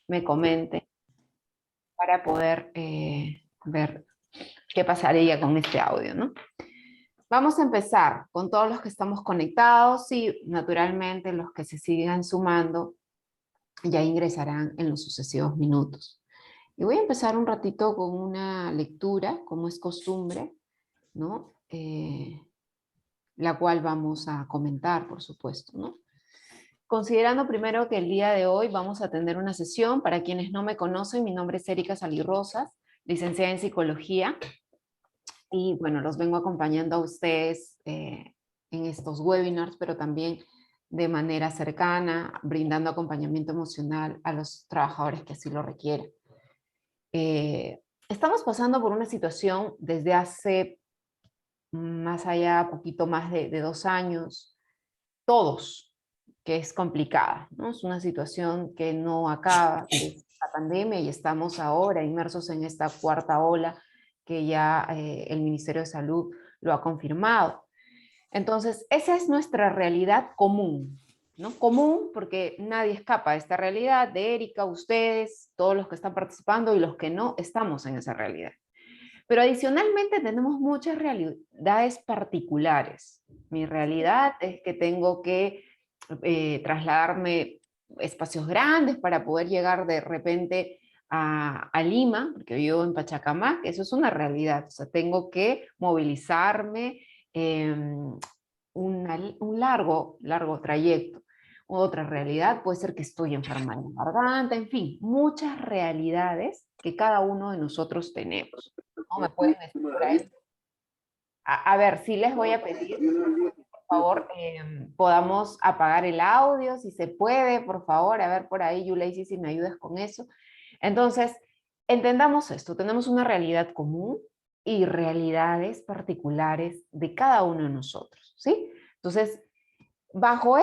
me comenten para poder ver qué pasaría con este audio, ¿no? Vamos a empezar con todos los que estamos conectados y naturalmente los que se sigan sumando ya ingresarán en los sucesivos minutos. Y voy a empezar un ratito con una lectura, como es costumbre, ¿no? La cual vamos a comentar, por supuesto, ¿no? Considerando primero que el día de hoy vamos a tener una sesión, para quienes no me conocen, mi nombre es Erika Salí Rosas, licenciada en Psicología, y bueno, los vengo acompañando a ustedes en estos webinars, pero también de manera cercana, brindando acompañamiento emocional a los trabajadores que así lo requieren. Estamos pasando por una situación desde hace más allá, poquito más de 2 años, todos, que es complicada, ¿no? Es una situación que no acaba, es la pandemia, y estamos ahora inmersos en esta cuarta ola que ya el Ministerio de Salud lo ha confirmado. Entonces, esa es nuestra realidad común, ¿no? Común porque nadie escapa de esta realidad, de Erika, ustedes, todos los que están participando y los que no estamos en esa realidad. Pero adicionalmente tenemos muchas realidades particulares. Mi realidad es que tengo que trasladarme espacios grandes para poder llegar de repente a Lima, porque vivo en Pachacamac, eso es una realidad. O sea, tengo que movilizarme un largo trayecto. Otra realidad puede ser que estoy enferma de la garganta, en fin, muchas realidades que cada uno de nosotros tenemos. ¿No? Me pueden decir por ahí. A ver, sí les voy a pedir, por favor, podamos apagar el audio, si se puede, por favor. A ver, por ahí, Yulaisi, si me ayudas con eso. Entonces, entendamos esto. Tenemos una realidad común y realidades particulares de cada uno de nosotros, ¿sí? Entonces, bajo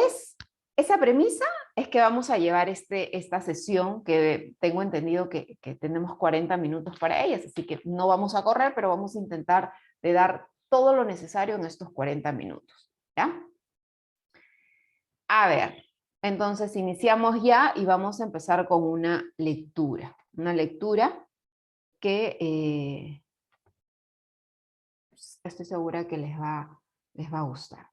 esa premisa es que vamos a llevar esta sesión, que tengo entendido que tenemos 40 minutos para ellas, así que no vamos a correr, pero vamos a intentar de dar todo lo necesario en estos 40 minutos, ¿ya? A ver, entonces iniciamos ya y vamos a empezar con una lectura que estoy segura que les va a gustar.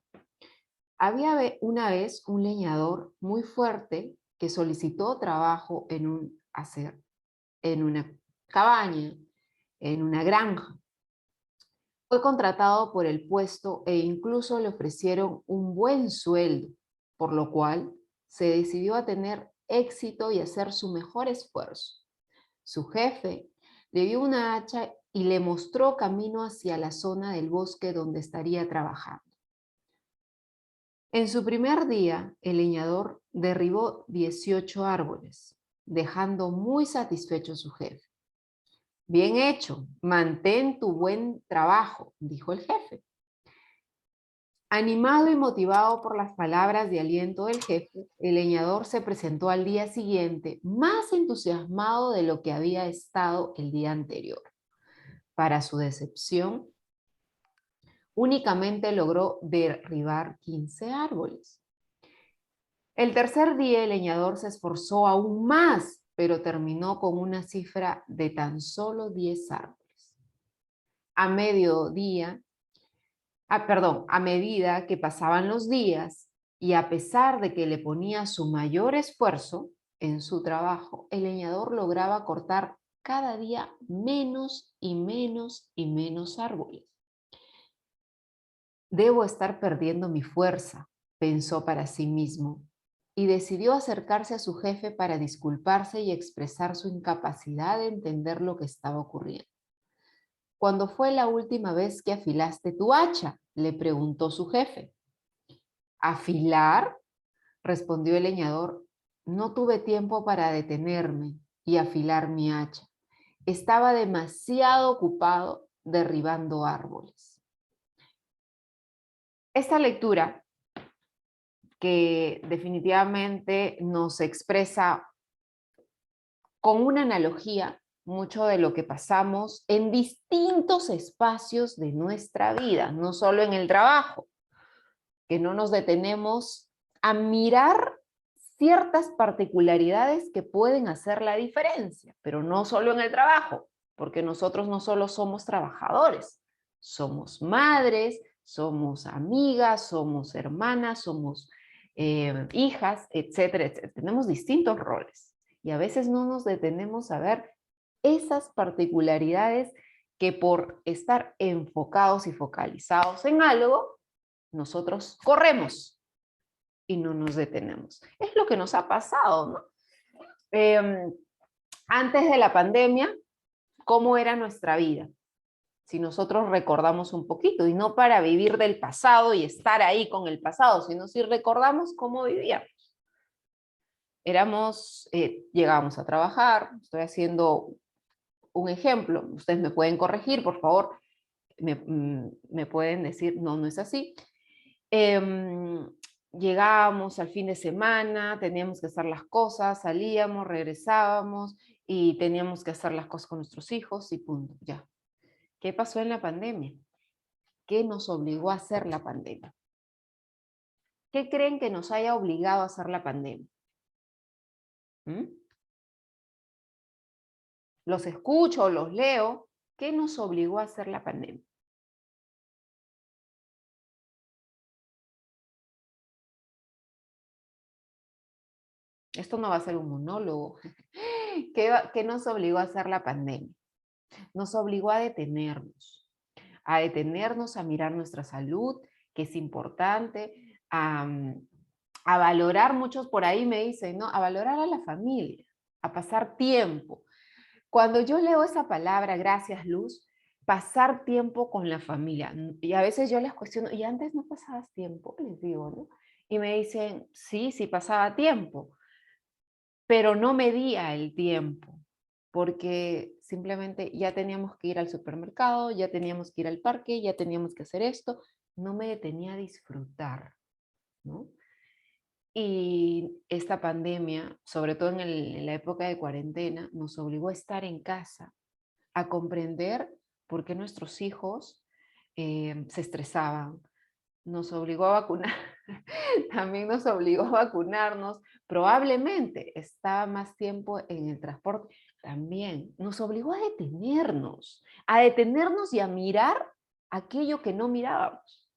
Había una vez un leñador muy fuerte que solicitó trabajo en una cabaña, en una granja. Fue contratado por el puesto e incluso le ofrecieron un buen sueldo, por lo cual se decidió a tener éxito y hacer su mejor esfuerzo. Su jefe le dio una hacha y le mostró camino hacia la zona del bosque donde estaría trabajando. En su primer día, el leñador derribó 18 árboles, dejando muy satisfecho a su jefe. Bien hecho, mantén tu buen trabajo, dijo el jefe. Animado y motivado por las palabras de aliento del jefe, el leñador se presentó al día siguiente más entusiasmado de lo que había estado el día anterior. Para su decepción, únicamente logró derribar 15 árboles. El tercer día el leñador se esforzó aún más, pero terminó con una cifra de tan solo 10 árboles. A medida que pasaban los días y a pesar de que le ponía su mayor esfuerzo en su trabajo, el leñador lograba cortar cada día menos y menos y menos árboles. Debo estar perdiendo mi fuerza, pensó para sí mismo, y decidió acercarse a su jefe para disculparse y expresar su incapacidad de entender lo que estaba ocurriendo. ¿Cuándo fue la última vez que afilaste tu hacha?, le preguntó su jefe. ¿Afilar?, respondió el leñador. No tuve tiempo para detenerme y afilar mi hacha. Estaba demasiado ocupado derribando árboles. Esta lectura, que definitivamente nos expresa con una analogía mucho de lo que pasamos en distintos espacios de nuestra vida, no solo en el trabajo, que no nos detenemos a mirar ciertas particularidades que pueden hacer la diferencia, pero no solo en el trabajo, porque nosotros no solo somos trabajadores, somos madres, somos amigas, somos hermanas, somos hijas, etcétera, etcétera. Tenemos distintos roles y a veces no nos detenemos a ver esas particularidades que por estar enfocados y focalizados en algo, nosotros corremos y no nos detenemos. Es lo que nos ha pasado, ¿no? Antes de la pandemia, ¿cómo era nuestra vida? Si nosotros recordamos un poquito, y no para vivir del pasado y estar ahí con el pasado, sino si recordamos cómo vivíamos. Llegábamos a trabajar, estoy haciendo un ejemplo, ustedes me pueden corregir, por favor, me pueden decir, no, no es así. Llegábamos al fin de semana, teníamos que hacer las cosas, salíamos, regresábamos y teníamos que hacer las cosas con nuestros hijos y punto, ya. ¿Qué pasó en la pandemia? ¿Qué nos obligó a hacer la pandemia? ¿Qué creen que nos haya obligado a hacer la pandemia? ¿Mm? Los escucho, los leo. ¿Qué nos obligó a hacer la pandemia? Esto no va a ser un monólogo. ¿Qué nos obligó a hacer la pandemia? Nos obligó a detenernos, a mirar nuestra salud, que es importante, a valorar, muchos por ahí me dicen, ¿no? A valorar a la familia, a pasar tiempo. Cuando yo leo esa palabra, gracias Luz, pasar tiempo con la familia, y a veces yo les cuestiono, ¿y antes no pasabas tiempo? Les digo, ¿no? Y me dicen, sí, sí pasaba tiempo, pero no medía el tiempo, porque simplemente ya teníamos que ir al supermercado, ya teníamos que ir al parque, ya teníamos que hacer esto, no me detenía a disfrutar, ¿no? Y esta pandemia, sobre todo en la época de cuarentena, nos obligó a estar en casa, a comprender por qué nuestros hijos se estresaban. Nos obligó a vacunar, también nos obligó a vacunarnos. Probablemente estaba más tiempo en el transporte. También nos obligó a detenernos y a mirar aquello que no mirábamos.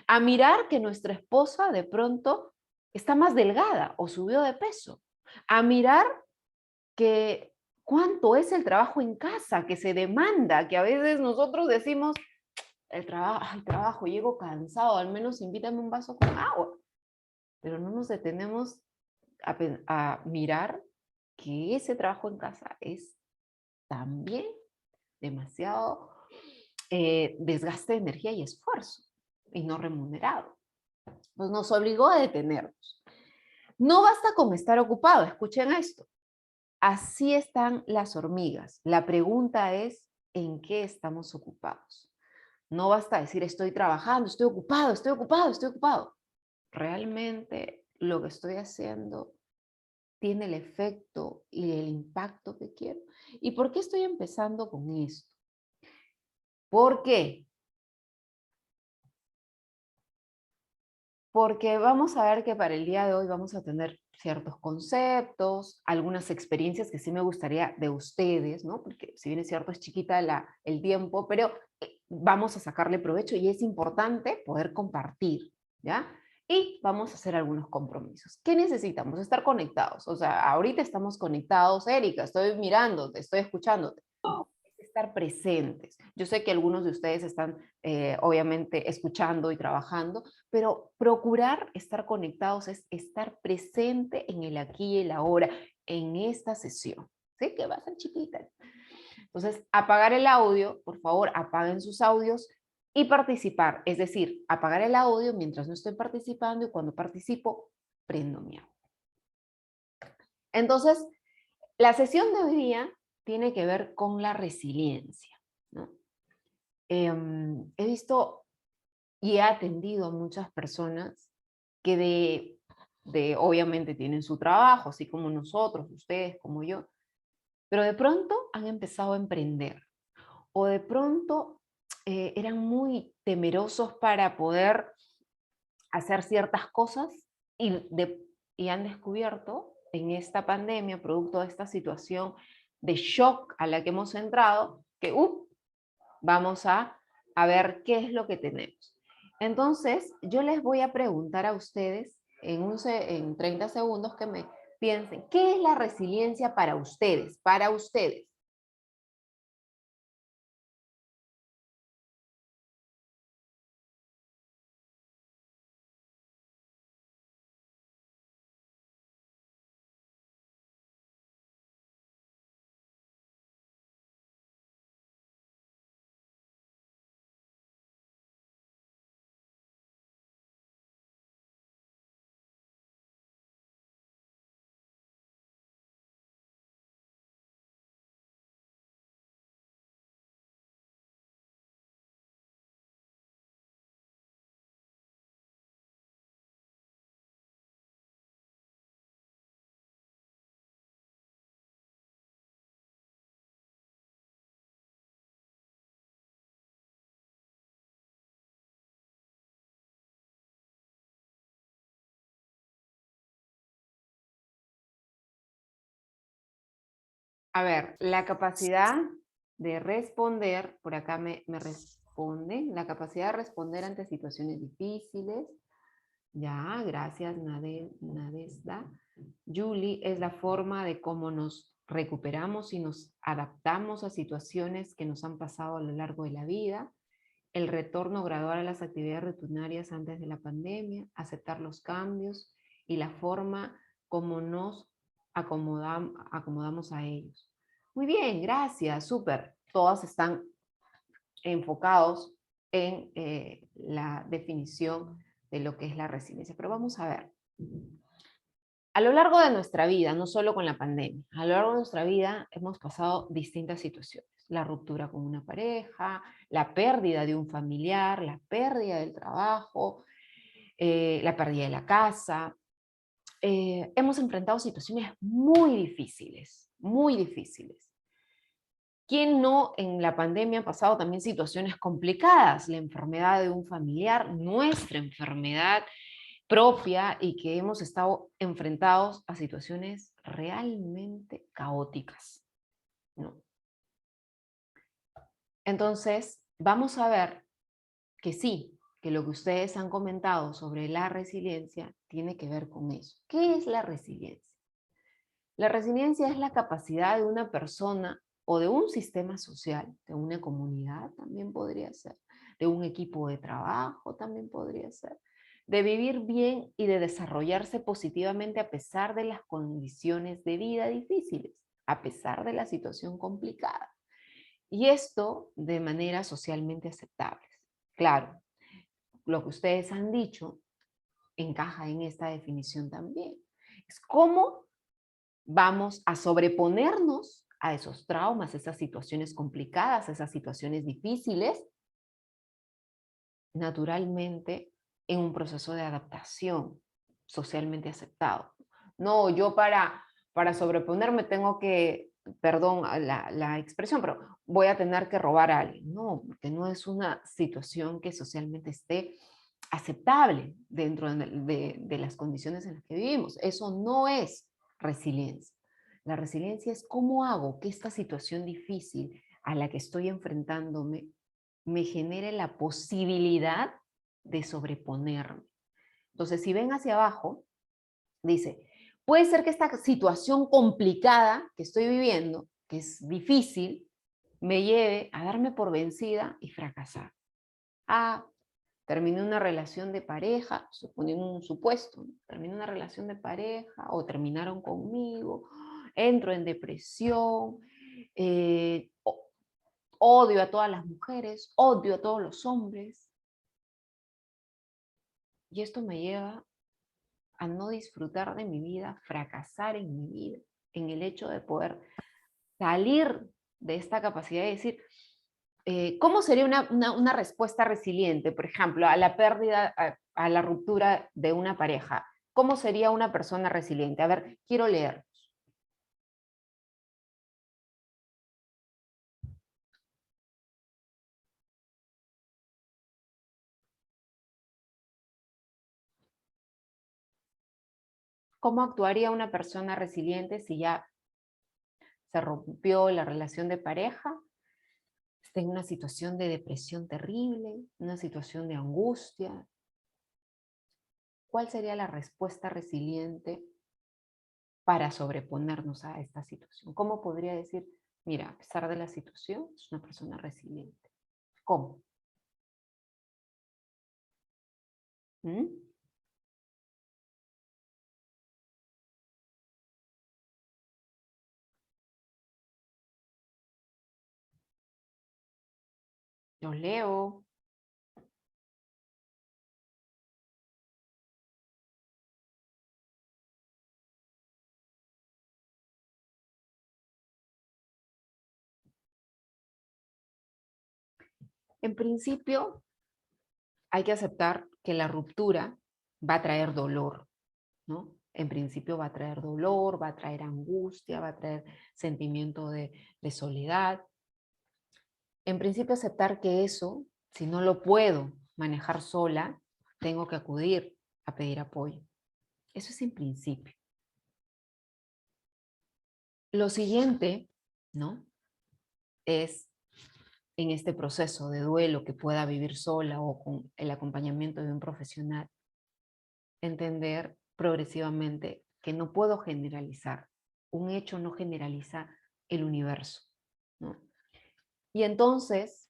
A mirar que nuestra esposa de pronto está más delgada o subió de peso. A mirar que cuánto es el trabajo en casa, que se demanda, que a veces nosotros decimos, el trabajo, llego cansado, al menos invítame un vaso con agua. Pero no nos detenemos a mirar que ese trabajo en casa es también demasiado desgaste de energía y esfuerzo, y no remunerado. Pues nos obligó a detenernos. No basta con estar ocupado, escuchen esto. Así están las hormigas. La pregunta es, ¿en qué estamos ocupados? No basta decir estoy trabajando, estoy ocupado, estoy ocupado, estoy ocupado. ¿Realmente lo que estoy haciendo tiene el efecto y el impacto que quiero? ¿Y por qué estoy empezando con esto? ¿Por qué? Porque vamos a ver que para el día de hoy vamos a tener ciertos conceptos, algunas experiencias que sí me gustaría de ustedes, ¿no? Porque si bien es cierto, es chiquita el tiempo, pero vamos a sacarle provecho y es importante poder compartir, ¿ya? Y vamos a hacer algunos compromisos. ¿Qué necesitamos? Estar conectados. O sea, ahorita estamos conectados, Erika, estoy mirándote, estoy escuchándote. Estar presentes. Yo sé que algunos de ustedes están obviamente escuchando y trabajando, pero procurar estar conectados es estar presente en el aquí y el ahora, en esta sesión, ¿sí? Que va a ser chiquita. Entonces, apagar el audio, por favor, apaguen sus audios y participar, es decir, apagar el audio mientras no estoy participando y cuando participo, prendo mi audio. Entonces, la sesión de hoy día tiene que ver con la resiliencia, ¿no? He visto y he atendido a muchas personas que obviamente tienen su trabajo, así como nosotros, ustedes, como yo, pero de pronto han empezado a emprender o de pronto eran muy temerosos para poder hacer ciertas cosas y, y han descubierto en esta pandemia, producto de esta situación de shock a la que hemos entrado, que vamos a ver qué es lo que tenemos. Entonces, yo les voy a preguntar a ustedes en 30 segundos que me piensen, ¿qué es la resiliencia para ustedes? Para ustedes. A ver, la capacidad de responder, por acá me responde, la capacidad de responder ante situaciones difíciles. Ya, gracias, Nadesda. Julie, es la forma de cómo nos recuperamos y nos adaptamos a situaciones que nos han pasado a lo largo de la vida. El retorno gradual a las actividades rutinarias antes de la pandemia, aceptar los cambios y la forma como nos acomodamos a ellos. Muy bien, gracias, súper. Todas están enfocados en la definición de lo que es la resiliencia. Pero vamos a ver. A lo largo de nuestra vida, no solo con la pandemia, a lo largo de nuestra vida hemos pasado distintas situaciones. La ruptura con una pareja, la pérdida de un familiar, la pérdida del trabajo, la pérdida de la casa. Hemos enfrentado situaciones muy difíciles, muy difíciles. ¿Quién no en la pandemia ha pasado también situaciones complicadas? La enfermedad de un familiar, nuestra enfermedad propia y que hemos estado enfrentados a situaciones realmente caóticas, ¿no? Entonces, vamos a ver que sí, que lo que ustedes han comentado sobre la resiliencia tiene que ver con eso. ¿Qué es la resiliencia? La resiliencia es la capacidad de una persona o de un sistema social, de una comunidad también podría ser, de un equipo de trabajo también podría ser, de vivir bien y de desarrollarse positivamente a pesar de las condiciones de vida difíciles, a pesar de la situación complicada. Y esto de manera socialmente aceptable. Claro, lo que ustedes han dicho encaja en esta definición también. Es cómo vamos a sobreponernos a esos traumas, esas situaciones complicadas, esas situaciones difíciles, naturalmente en un proceso de adaptación socialmente aceptado. No, yo para sobreponerme tengo que, perdón la expresión, pero voy a tener que robar a alguien. No, porque no es una situación que socialmente esté aceptable dentro de las condiciones en las que vivimos. Eso no es resiliencia. La resiliencia es cómo hago que esta situación difícil a la que estoy enfrentándome me genere la posibilidad de sobreponerme. Entonces, si ven hacia abajo, dice, puede ser que esta situación complicada que estoy viviendo, que es difícil, me lleve a darme por vencida y fracasar. Terminé una relación de pareja, suponiendo un supuesto, ¿no? Terminé una relación de pareja o terminaron conmigo, entro en depresión, eh, odio a todas las mujeres, odio a todos los hombres. Y esto me lleva a no disfrutar de mi vida, fracasar en mi vida, en el hecho de poder salir de esta capacidad de decir, ¿cómo sería una respuesta resiliente, por ejemplo, a la pérdida, a la ruptura de una pareja? ¿Cómo sería una persona resiliente? A ver, quiero leer. ¿Cómo actuaría una persona resiliente si ya se rompió la relación de pareja? Está en una situación de depresión terrible, una situación de angustia. ¿Cuál sería la respuesta resiliente para sobreponernos a esta situación? ¿Cómo podría decir, mira, a pesar de la situación, es una persona resiliente? ¿Cómo? ¿Mm? Los leo. En principio, hay que aceptar que la ruptura va a traer dolor, ¿no? En principio va a traer dolor, va a traer angustia, va a traer sentimiento de soledad. En principio aceptar que eso, si no lo puedo manejar sola, tengo que acudir a pedir apoyo. Eso es en principio. Lo siguiente, ¿no? Es en este proceso de duelo que pueda vivir sola o con el acompañamiento de un profesional, entender progresivamente que no puedo generalizar. Un hecho no generaliza el universo, ¿no? Y entonces,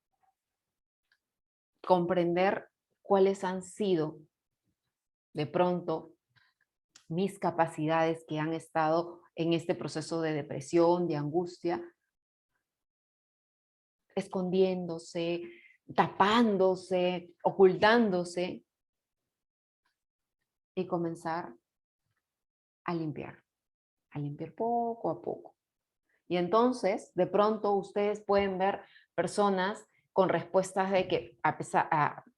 comprender cuáles han sido, de pronto, mis capacidades que han estado en este proceso de depresión, de angustia, escondiéndose, tapándose, ocultándose, y comenzar a limpiar poco a poco. Y entonces, de pronto, ustedes pueden ver personas con respuestas de que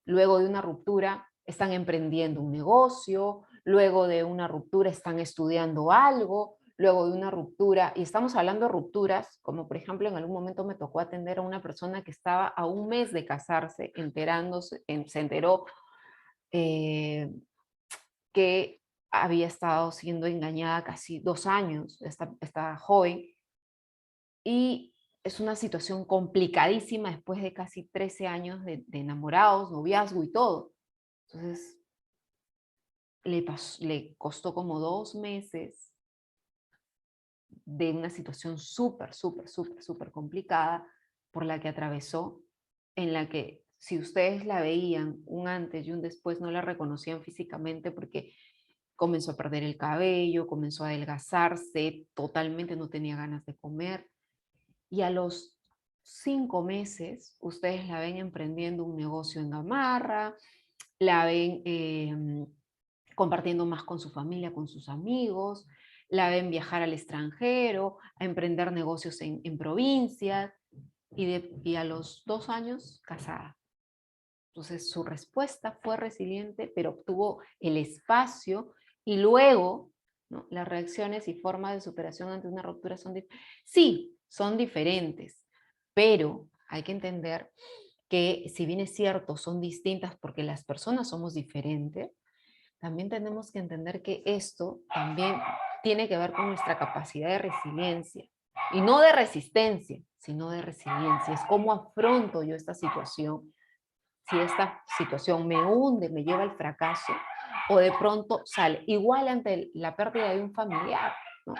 luego de una ruptura están emprendiendo un negocio, luego de una ruptura están estudiando algo, luego de una ruptura, y estamos hablando de rupturas, como por ejemplo en algún momento me tocó atender a una persona que estaba a un mes de casarse, se enteró eh, que había estado siendo engañada casi 2 años, esta joven, y es una situación complicadísima después de casi 13 años de enamorados, noviazgo y todo. Entonces, le costó como 2 meses de una situación súper, súper, súper, súper complicada por la que atravesó, en la que si ustedes la veían un antes y un después, no la reconocían físicamente porque comenzó a perder el cabello, comenzó a adelgazarse, totalmente no tenía ganas de comer. Y a los 5 meses, ustedes la ven emprendiendo un negocio en Gamarra, la ven compartiendo más con su familia, con sus amigos, la ven viajar al extranjero, a emprender negocios en provincias, y a los 2 años casada. Entonces su respuesta fue resiliente, pero obtuvo el espacio, y luego, ¿no?, las reacciones y formas de superación ante una ruptura sí, son diferentes, pero hay que entender que si bien es cierto, son distintas porque las personas somos diferentes, también tenemos que entender que esto también tiene que ver con nuestra capacidad de resiliencia, y no de resistencia, sino de resiliencia. Es cómo afronto yo esta situación, si esta situación me hunde, me lleva al fracaso, o de pronto sale. Igual ante la pérdida de un familiar, ¿no?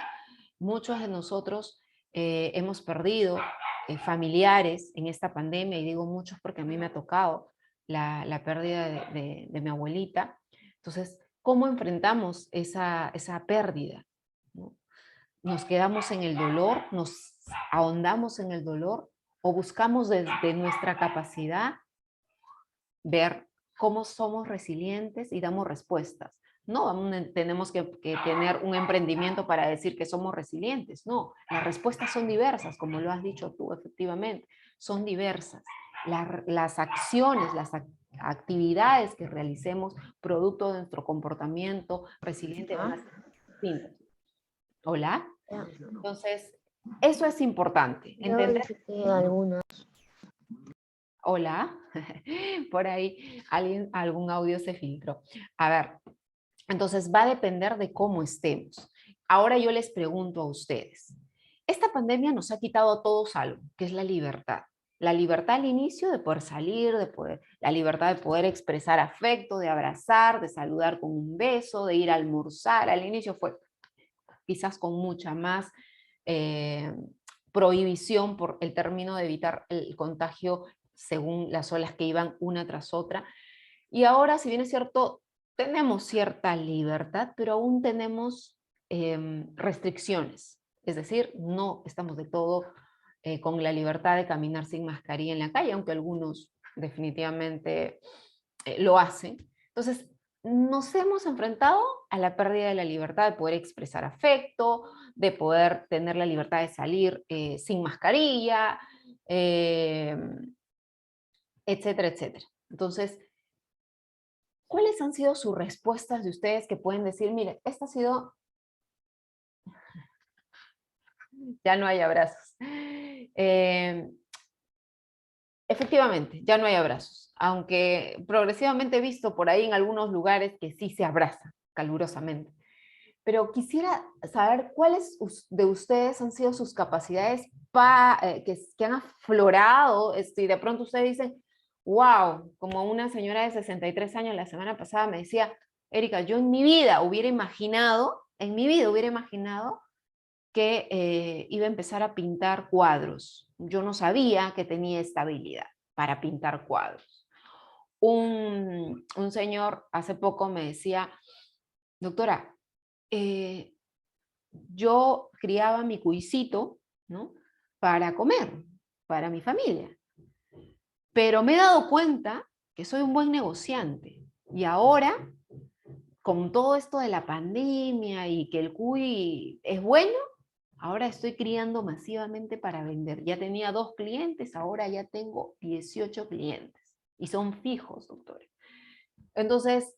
Muchos de nosotros hemos perdido familiares en esta pandemia, y digo muchos porque a mí me ha tocado la pérdida de mi abuelita. Entonces, ¿cómo enfrentamos esa pérdida, ¿no? ¿Nos quedamos en el dolor? ¿Nos ahondamos en el dolor? ¿O buscamos desde nuestra capacidad ver cómo somos resilientes y damos respuestas? No tenemos que tener un emprendimiento para decir que somos resilientes. No, las respuestas son diversas, como lo has dicho tú, efectivamente, son diversas. Las acciones, actividades que realicemos producto de nuestro comportamiento resiliente van a ser distintas. ¿Hola? Entonces, eso es importante, Yo entender. visité algunas. Hola, por ahí algún audio se filtró. A ver, Entonces va a depender de cómo estemos. Ahora yo les pregunto a ustedes, esta pandemia nos ha quitado a todos algo, que es la libertad. La libertad al inicio de poder salir, la libertad de poder expresar afecto, de abrazar, de saludar con un beso, de ir a almorzar. Al inicio fue quizás con mucha más eh, prohibición por el término de evitar el contagio según las olas que iban una tras otra. Y ahora, si bien es cierto, tenemos cierta libertad, pero aún tenemos restricciones. Es decir, no estamos de todo con la libertad de caminar sin mascarilla en la calle, aunque algunos definitivamente lo hacen. Entonces, nos hemos enfrentado a la pérdida de la libertad de poder expresar afecto, de poder tener la libertad de salir sin mascarilla, eh, etcétera, etcétera. Entonces, ¿cuáles han sido sus respuestas de ustedes que pueden decir, mire, esta ha sido, ya no hay abrazos? Efectivamente, ya no hay abrazos, aunque progresivamente he visto por ahí en algunos lugares que sí se abrazan calurosamente. Pero quisiera saber cuáles de ustedes han sido sus capacidades que han aflorado, y de pronto ustedes dicen, wow, como una señora de 63 años la semana pasada me decía, Erika, yo en mi vida hubiera imaginado que iba a empezar a pintar cuadros. Yo no sabía que tenía esta habilidad para pintar cuadros. Un señor hace poco me decía, doctora, eh, yo criaba mi cuisito, ¿no? Para comer, para mi familia. Pero me he dado cuenta que soy un buen negociante. Y ahora, con todo esto de la pandemia y que el cuy es bueno, ahora estoy criando masivamente para vender. Ya tenía 2 clientes, ahora ya tengo 18 clientes. Y son fijos, doctor. Entonces,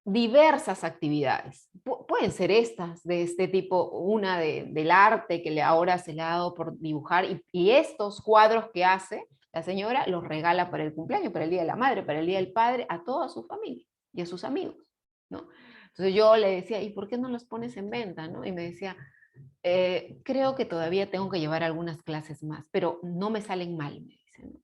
diversas actividades. Pueden ser estas, de este tipo, una del arte que ahora se le ha dado por dibujar, y estos cuadros que hace la señora los regala para el cumpleaños, para el Día de la Madre, para el Día del Padre, a toda su familia y a sus amigos, ¿no? Entonces yo le decía, ¿y por qué no los pones en venta, no? Y me decía, creo que todavía tengo que llevar algunas clases más, pero no me salen mal, me dicen, ¿no?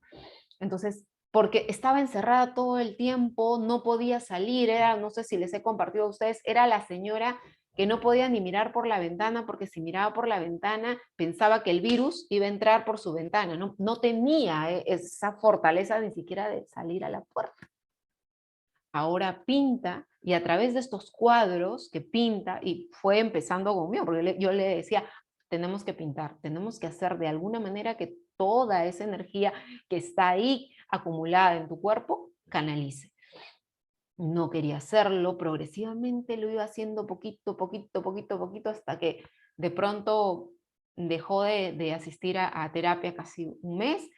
Entonces, porque estaba encerrada todo el tiempo, no podía salir, no sé si les he compartido a ustedes, era la señora que no podía ni mirar por la ventana, porque si miraba por la ventana pensaba que el virus iba a entrar por su ventana, no tenía esa fortaleza ni siquiera de salir a la puerta. Ahora pinta, y a través de estos cuadros que pinta, y fue empezando conmigo, porque yo le decía, tenemos que pintar, tenemos que hacer de alguna manera que toda esa energía que está ahí acumulada en tu cuerpo canalice. No quería hacerlo, progresivamente lo iba haciendo poquito, poquito, poquito, poquito, hasta que de pronto dejó de asistir a terapia casi un mes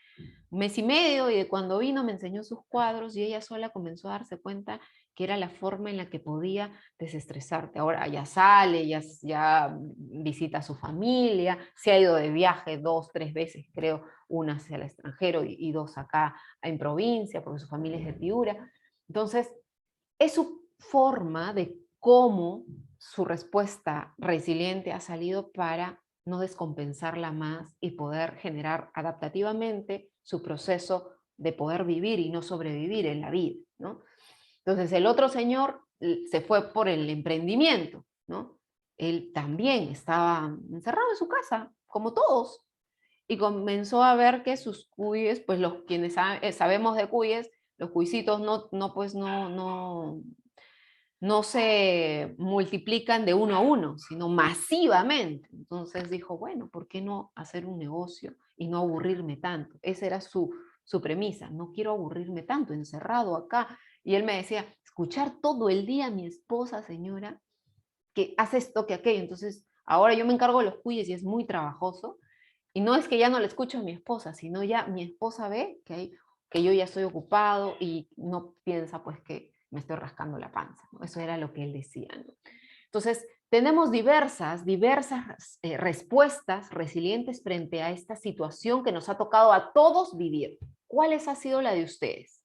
y medio, y de cuando vino me enseñó sus cuadros y ella sola comenzó a darse cuenta que era la forma en la que podía desestresarte. Ahora ya sale, ya visita a su familia, se ha ido de viaje 2, 3 veces, creo, una hacia el extranjero y 2 acá en provincia, porque su familia es de Piura. Entonces, es su forma de cómo su respuesta resiliente ha salido para no descompensarla más y poder generar adaptativamente su proceso de poder vivir y no sobrevivir en la vida, ¿no? Entonces el otro señor se fue por el emprendimiento, ¿no? Él también estaba encerrado en su casa, como todos, y comenzó a ver que sus cuyes, pues los quienes sabemos de cuyes, los cuycitos no se multiplican de uno a uno, sino masivamente. Entonces dijo, bueno, ¿por qué no hacer un negocio y no aburrirme tanto? Esa era su premisa, no quiero aburrirme tanto, encerrado acá. Y él me decía, escuchar todo el día a mi esposa, señora, que hace esto, que aquello. Entonces, ahora yo me encargo de los cuyes y es muy trabajoso. Y no es que ya no le escucho a mi esposa, sino ya mi esposa ve que yo ya estoy ocupado y no piensa pues que me estoy rascando la panza, ¿no? Eso era lo que él decía, ¿no? Entonces, tenemos diversas respuestas resilientes frente a esta situación que nos ha tocado a todos vivir. ¿Cuáles ha sido la de ustedes?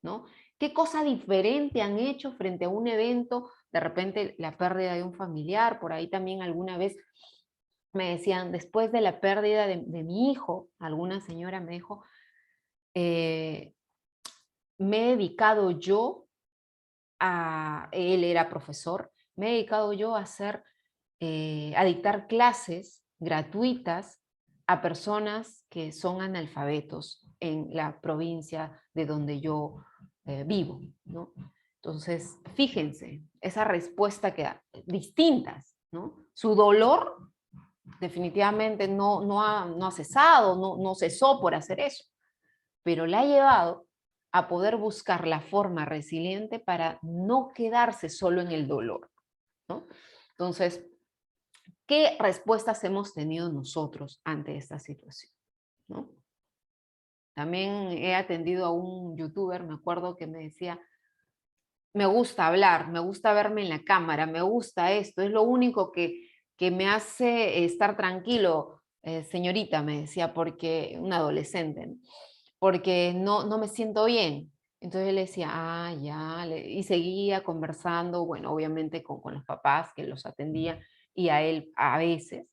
¿No? ¿Qué cosa diferente han hecho frente a un evento de repente la pérdida de un familiar. Por ahí también alguna vez me decían, después de la pérdida de mi hijo, alguna señora me dijo, me he dedicado yo él era profesor, me he dedicado yo a hacer, a dictar clases gratuitas a personas que son analfabetos en la provincia de donde yo vivo, ¿no? Entonces, fíjense, esa respuesta que da, distintas, ¿no? Su dolor definitivamente no ha cesado, no cesó por hacer eso, pero la ha llevado a poder buscar la forma resiliente para no quedarse solo en el dolor, ¿no? Entonces, ¿qué respuestas hemos tenido nosotros ante esta situación, ¿no? También he atendido a un youtuber, me acuerdo que me decía, me gusta hablar, me gusta verme en la cámara, me gusta esto, es lo único que me hace estar tranquilo, señorita, me decía, porque un adolescente, ¿no? Porque no me siento bien. Entonces él le decía, ah, ya, y seguía conversando, bueno, obviamente con los papás que los atendían y a él a veces.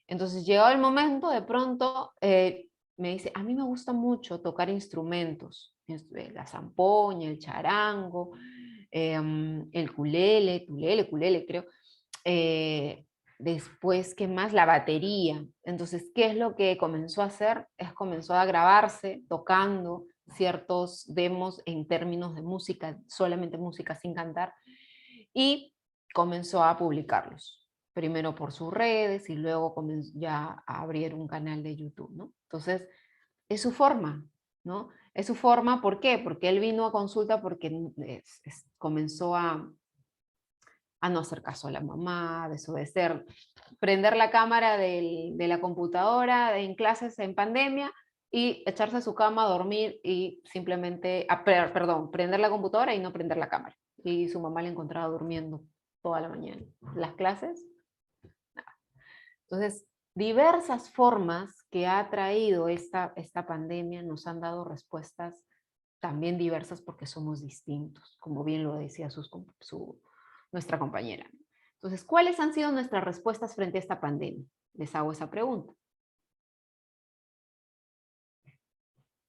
Entonces llegó el momento, de pronto me dice, a mí me gusta mucho tocar instrumentos, la zampoña, el charango, el culele creo. Después, ¿qué más? La batería. Entonces, ¿qué es lo que comenzó a hacer? Comenzó a grabarse tocando ciertos demos en términos de música, solamente música sin cantar, y comenzó a publicarlos. Primero por sus redes y luego comenzó ya a abrir un canal de YouTube, ¿no? Entonces, es su forma, ¿no? Es su forma, ¿por qué? Porque él vino a consulta porque comenzó a no hacer caso a la mamá, a desobedecer, prender la cámara de la computadora en clases en pandemia y echarse a su cama a dormir y simplemente, perdón, prender la computadora y no prender la cámara. Y su mamá le encontraba durmiendo toda la mañana. Las clases, nada. Entonces, diversas formas que ha traído esta pandemia nos han dado respuestas también diversas porque somos distintos, como bien lo decía nuestra compañera. Entonces, ¿cuáles han sido nuestras respuestas frente a esta pandemia? Les hago esa pregunta.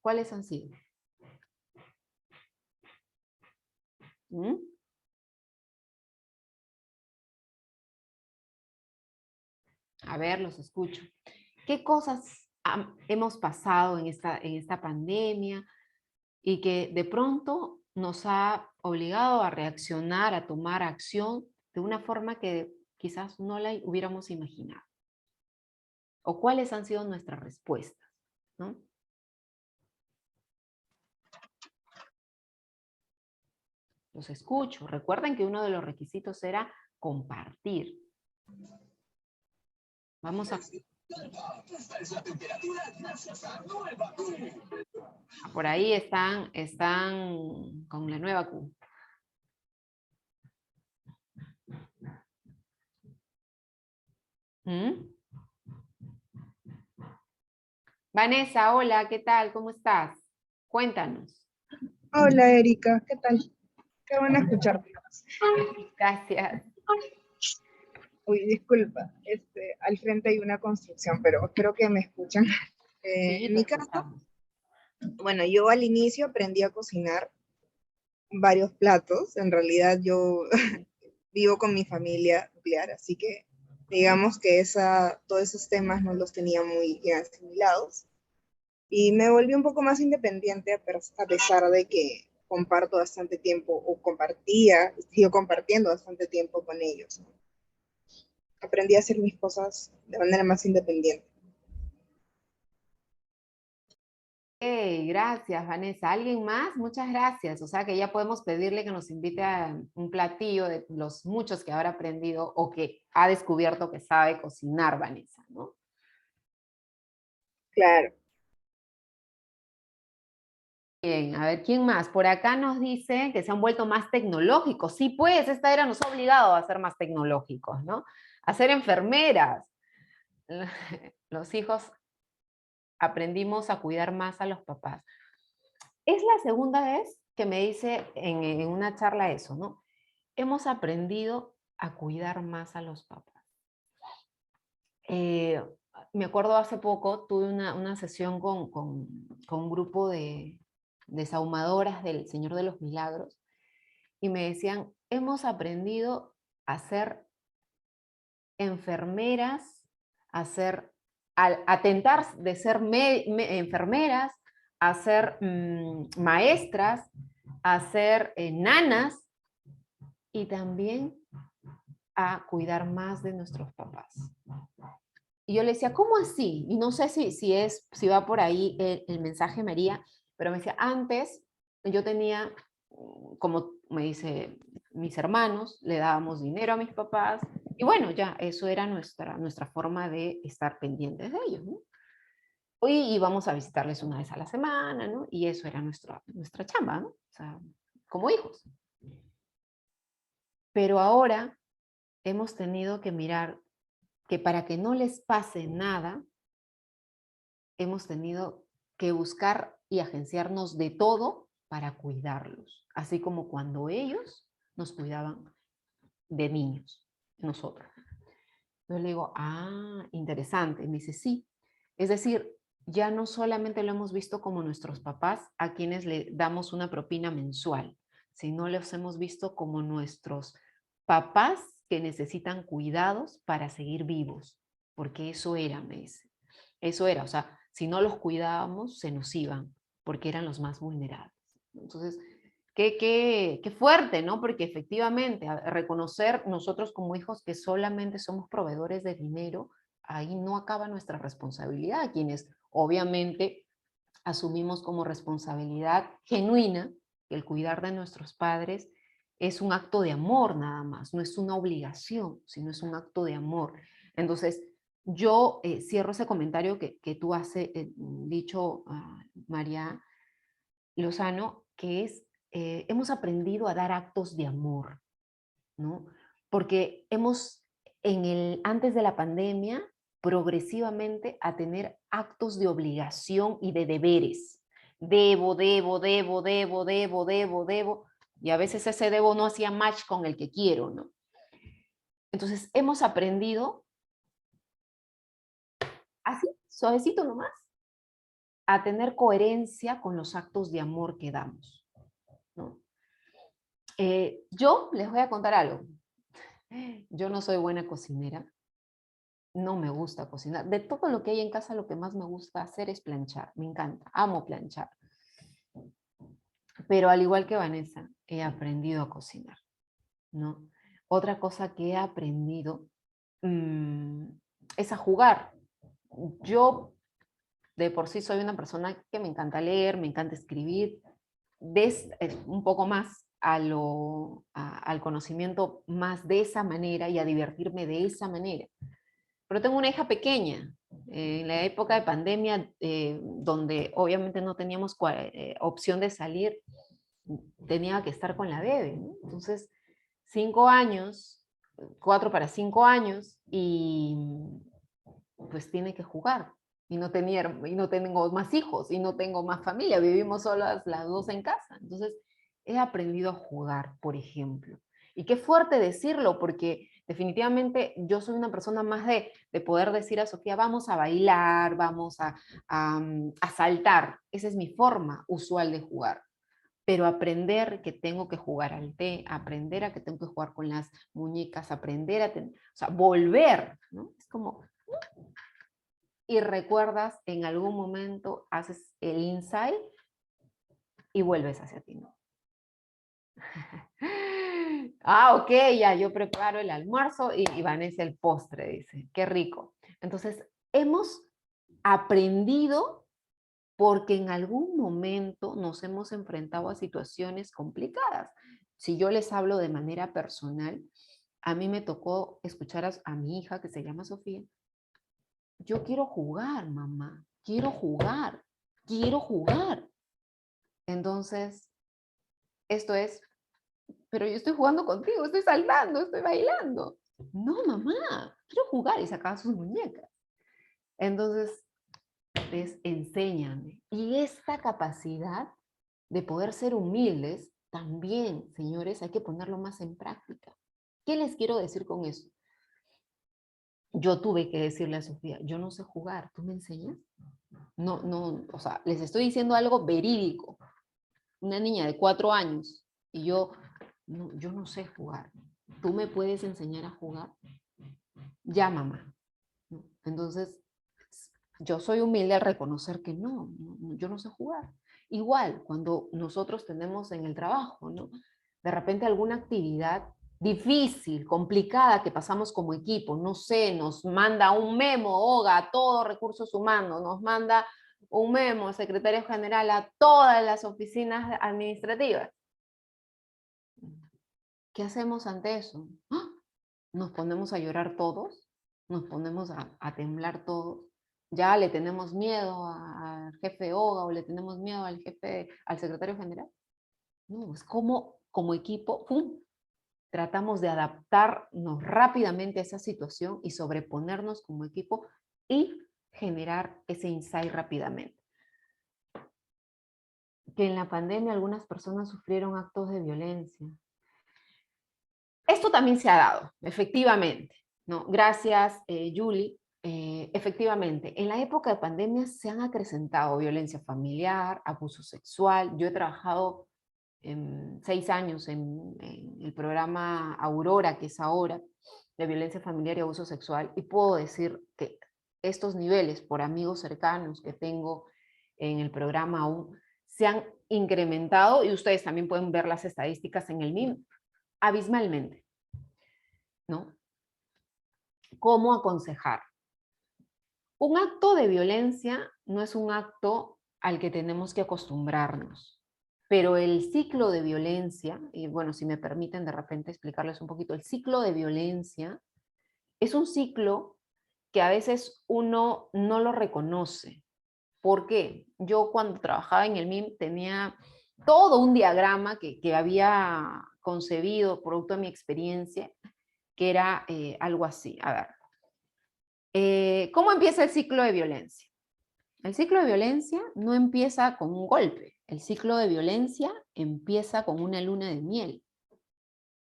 ¿Cuáles han sido? ¿Mm? A ver, los escucho. ¿Qué cosas hemos pasado en esta pandemia y que de pronto nos ha obligado a reaccionar, a tomar acción de una forma que quizás no la hubiéramos imaginado? ¿O cuáles han sido nuestras respuestas? ¿No? Los escucho. Recuerden que uno de los requisitos era compartir. Vamos a... Por ahí están con la nueva Q. ¿Mm? Vanessa, hola, ¿qué tal? ¿Cómo estás? Cuéntanos. Hola Erika, ¿qué tal? Qué bueno escucharte. Gracias. Uy, disculpa, al frente hay una construcción, pero creo que me escuchan. Sí, En te mi caso, escuchamos. bueno, yo al inicio aprendí a cocinar varios platos. En realidad yo vivo con mi familia nuclear, así que digamos que todos esos temas no los tenía muy bien asimilados. Y me volví un poco más independiente a pesar de que comparto bastante tiempo, o sigo compartiendo bastante tiempo con ellos, ¿no? Aprendí a hacer mis cosas de manera más independiente. Hey, gracias, Vanessa. ¿Alguien más? Muchas gracias. O sea que ya podemos pedirle que nos invite a un platillo de los muchos que habrá aprendido o que ha descubierto que sabe cocinar, Vanessa, ¿no? Claro. Bien, a ver, ¿quién más? Por acá nos dice que se han vuelto más tecnológicos. Sí, pues, esta era nos ha obligado a ser más tecnológicos, ¿no? A ser enfermeras. Los hijos aprendimos a cuidar más a los papás. Es la segunda vez que me dice en una charla eso, ¿no? hemos aprendido a cuidar más a los papás. Me acuerdo hace poco, tuve una sesión con un grupo de sahumadoras del Señor de los Milagros y me decían, hemos aprendido a ser enfermeras, a tentar de ser enfermeras, a ser maestras, a ser nanas y también a cuidar más de nuestros papás. Y yo le decía, ¿cómo así? Y no sé si va por ahí el mensaje, María, pero me decía, antes yo tenía, como me dice, mis hermanos, le dábamos dinero a mis papás, y bueno, ya, eso era nuestra forma de estar pendientes de ellos, ¿no? Y íbamos a visitarles una vez a la semana, ¿no? Y eso era nuestra chamba, ¿no? O sea, como hijos. Pero ahora hemos tenido que mirar que para que no les pase nada, hemos tenido que buscar y agenciarnos de todo para cuidarlos, así como cuando ellos nos cuidaban de niños, nosotros. Yo le digo, interesante. Y me dice, sí. Es decir, ya no solamente lo hemos visto como nuestros papás a quienes le damos una propina mensual, sino los hemos visto como nuestros papás que necesitan cuidados para seguir vivos, porque eso era, me dice. Eso era, o sea, si no los cuidábamos, se nos iban, porque eran los más vulnerables. Entonces, qué fuerte, ¿no? Porque efectivamente, reconocer nosotros como hijos que solamente somos proveedores de dinero, ahí no acaba nuestra responsabilidad, quienes obviamente asumimos como responsabilidad genuina que el cuidar de nuestros padres es un acto de amor nada más, no es una obligación, sino es un acto de amor. Entonces, yo cierro ese comentario que tú has dicho, María Lozano, que es, hemos aprendido a dar actos de amor, ¿no? Porque antes de la pandemia, progresivamente a tener actos de obligación y de deberes. Debo, debo, debo, debo, debo, debo, debo. Y a veces ese debo no hacía match con el que quiero, ¿no? Entonces hemos aprendido, así, suavecito nomás, a tener coherencia con los actos de amor que damos, ¿no? Yo les voy a contar algo. Yo no soy buena cocinera, no me gusta cocinar. De todo lo que hay en casa, lo que más me gusta hacer es planchar. Me encanta, amo planchar. Pero al igual que Vanessa, he aprendido a cocinar, ¿no? Otra cosa que he aprendido es a jugar. Yo de por sí soy una persona que me encanta leer, me encanta escribir, un poco más al conocimiento más de esa manera y a divertirme de esa manera. Pero tengo una hija pequeña. En la época de pandemia, donde obviamente no teníamos opción de salir, tenía que estar con la bebé, ¿no? Entonces, 5 años, 4 para 5 años, y pues tiene que jugar. Y no tengo más hijos, y no tengo más familia, vivimos solas las dos en casa. Entonces, he aprendido a jugar, por ejemplo. Y qué fuerte decirlo, porque definitivamente yo soy una persona más de poder decir a Sofía, vamos a bailar, vamos a saltar. Esa es mi forma usual de jugar. Pero aprender que tengo que jugar al té, aprender a que tengo que jugar con las muñecas, o sea, volver, ¿no? Es como, y recuerdas en algún momento, haces el insight y vuelves hacia ti, ¿no? Ok, ya yo preparo el almuerzo y Vanessa el postre, dice. Qué rico. Entonces, hemos aprendido porque en algún momento nos hemos enfrentado a situaciones complicadas. Si yo les hablo de manera personal, a mí me tocó escuchar a mi hija, que se llama Sofía. Yo quiero jugar, mamá, quiero jugar, quiero jugar. Entonces, esto es, pero yo estoy jugando contigo, estoy saltando, estoy bailando. No, mamá, quiero jugar, y sacaba sus muñecas. Entonces, enséñame. Y esta capacidad de poder ser humildes también, señores, hay que ponerlo más en práctica. ¿Qué les quiero decir con eso? Yo tuve que decirle a Sofía, yo no sé jugar, ¿tú me enseñas? No, no, o sea, les estoy diciendo algo verídico. Una niña de 4 años y yo no sé jugar. ¿Tú me puedes enseñar a jugar? Ya, mamá. ¿No? Entonces, yo soy humilde al reconocer que yo no sé jugar. Igual, cuando nosotros tenemos en el trabajo, ¿no? De repente alguna actividad difícil, complicada que pasamos como equipo, no sé, nos manda un memo, Olga, a todos recursos humanos, nos manda un memo, el secretario general, a todas las oficinas administrativas. ¿Qué hacemos ante eso? ¡Ah! Nos ponemos a llorar todos, nos ponemos a temblar todos. Ya le tenemos miedo al jefe OGA o le tenemos miedo al jefe, al secretario general. No, es como equipo, ¡pum!, tratamos de adaptarnos rápidamente a esa situación y sobreponernos como equipo y generar ese insight rápidamente. Que en la pandemia algunas personas sufrieron actos de violencia. Esto también se ha dado, efectivamente, ¿no? Gracias, Julie. Efectivamente, en la época de pandemia se han acrecentado violencia familiar, abuso sexual. Yo he trabajado 6 años en el programa Aurora, que es ahora, de violencia familiar y abuso sexual, y puedo decir que estos niveles, por amigos cercanos que tengo en el programa aún, se han incrementado, y ustedes también pueden ver las estadísticas en el MIM, abismalmente, ¿no? ¿Cómo aconsejar? Un acto de violencia no es un acto al que tenemos que acostumbrarnos, pero el ciclo de violencia, y bueno, si me permiten de repente explicarles un poquito, el ciclo de violencia es un ciclo que a veces uno no lo reconoce. ¿Por qué? Yo cuando trabajaba en el MIM tenía todo un diagrama que había concebido producto de mi experiencia, que era algo así. A ver, ¿cómo empieza el ciclo de violencia? El ciclo de violencia no empieza con un golpe. El ciclo de violencia empieza con una luna de miel.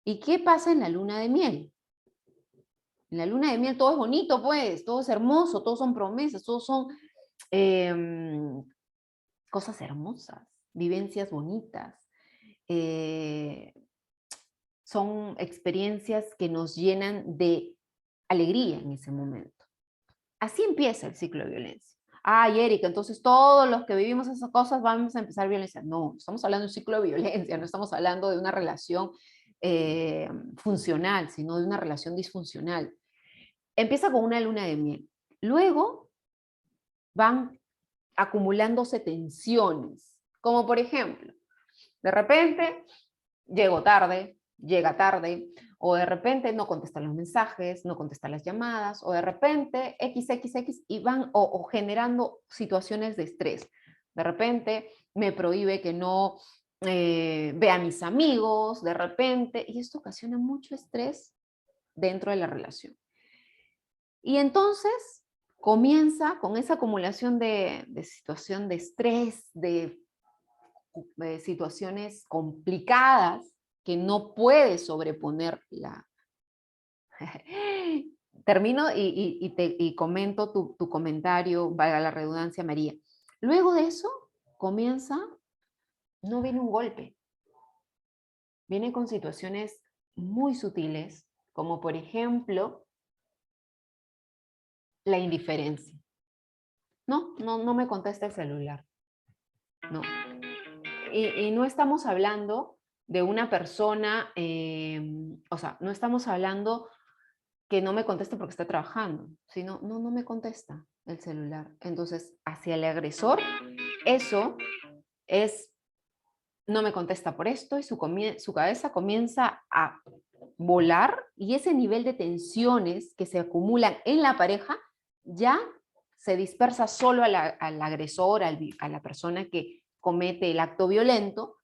¿Y qué pasa en la luna de miel? En la luna de miel todo es bonito, pues, todo es hermoso, todos son promesas, todos son cosas hermosas, vivencias bonitas. Son experiencias que nos llenan de alegría en ese momento. Así empieza el ciclo de violencia. Ay, Erika, entonces todos los que vivimos esas cosas vamos a empezar violencia. No, estamos hablando de un ciclo de violencia, no estamos hablando de una relación funcional, sino de una relación disfuncional. Empieza con una luna de miel. Luego van acumulándose tensiones, como por ejemplo, de repente llega tarde, o de repente no contesta los mensajes, no contesta las llamadas, o de repente XXX y van o generando situaciones de estrés. De repente me prohíbe que no vea a mis amigos, de repente, y esto ocasiona mucho estrés dentro de la relación. Y entonces comienza con esa acumulación de situación de estrés, de situaciones complicadas que no puede sobreponer la... Termino y comento tu comentario, valga la redundancia, María. Luego de eso comienza, no viene un golpe, viene con situaciones muy sutiles, como por ejemplo la indiferencia. No me contesta el celular. No. Y no estamos hablando de una persona, o sea, no estamos hablando que no me conteste porque está trabajando, sino no me contesta el celular. Entonces, hacia el agresor, eso es, no me contesta por esto, y su cabeza comienza a volar, y ese nivel de tensiones que se acumulan en la pareja ya se dispersa solo al agresor, a la persona que comete el acto violento,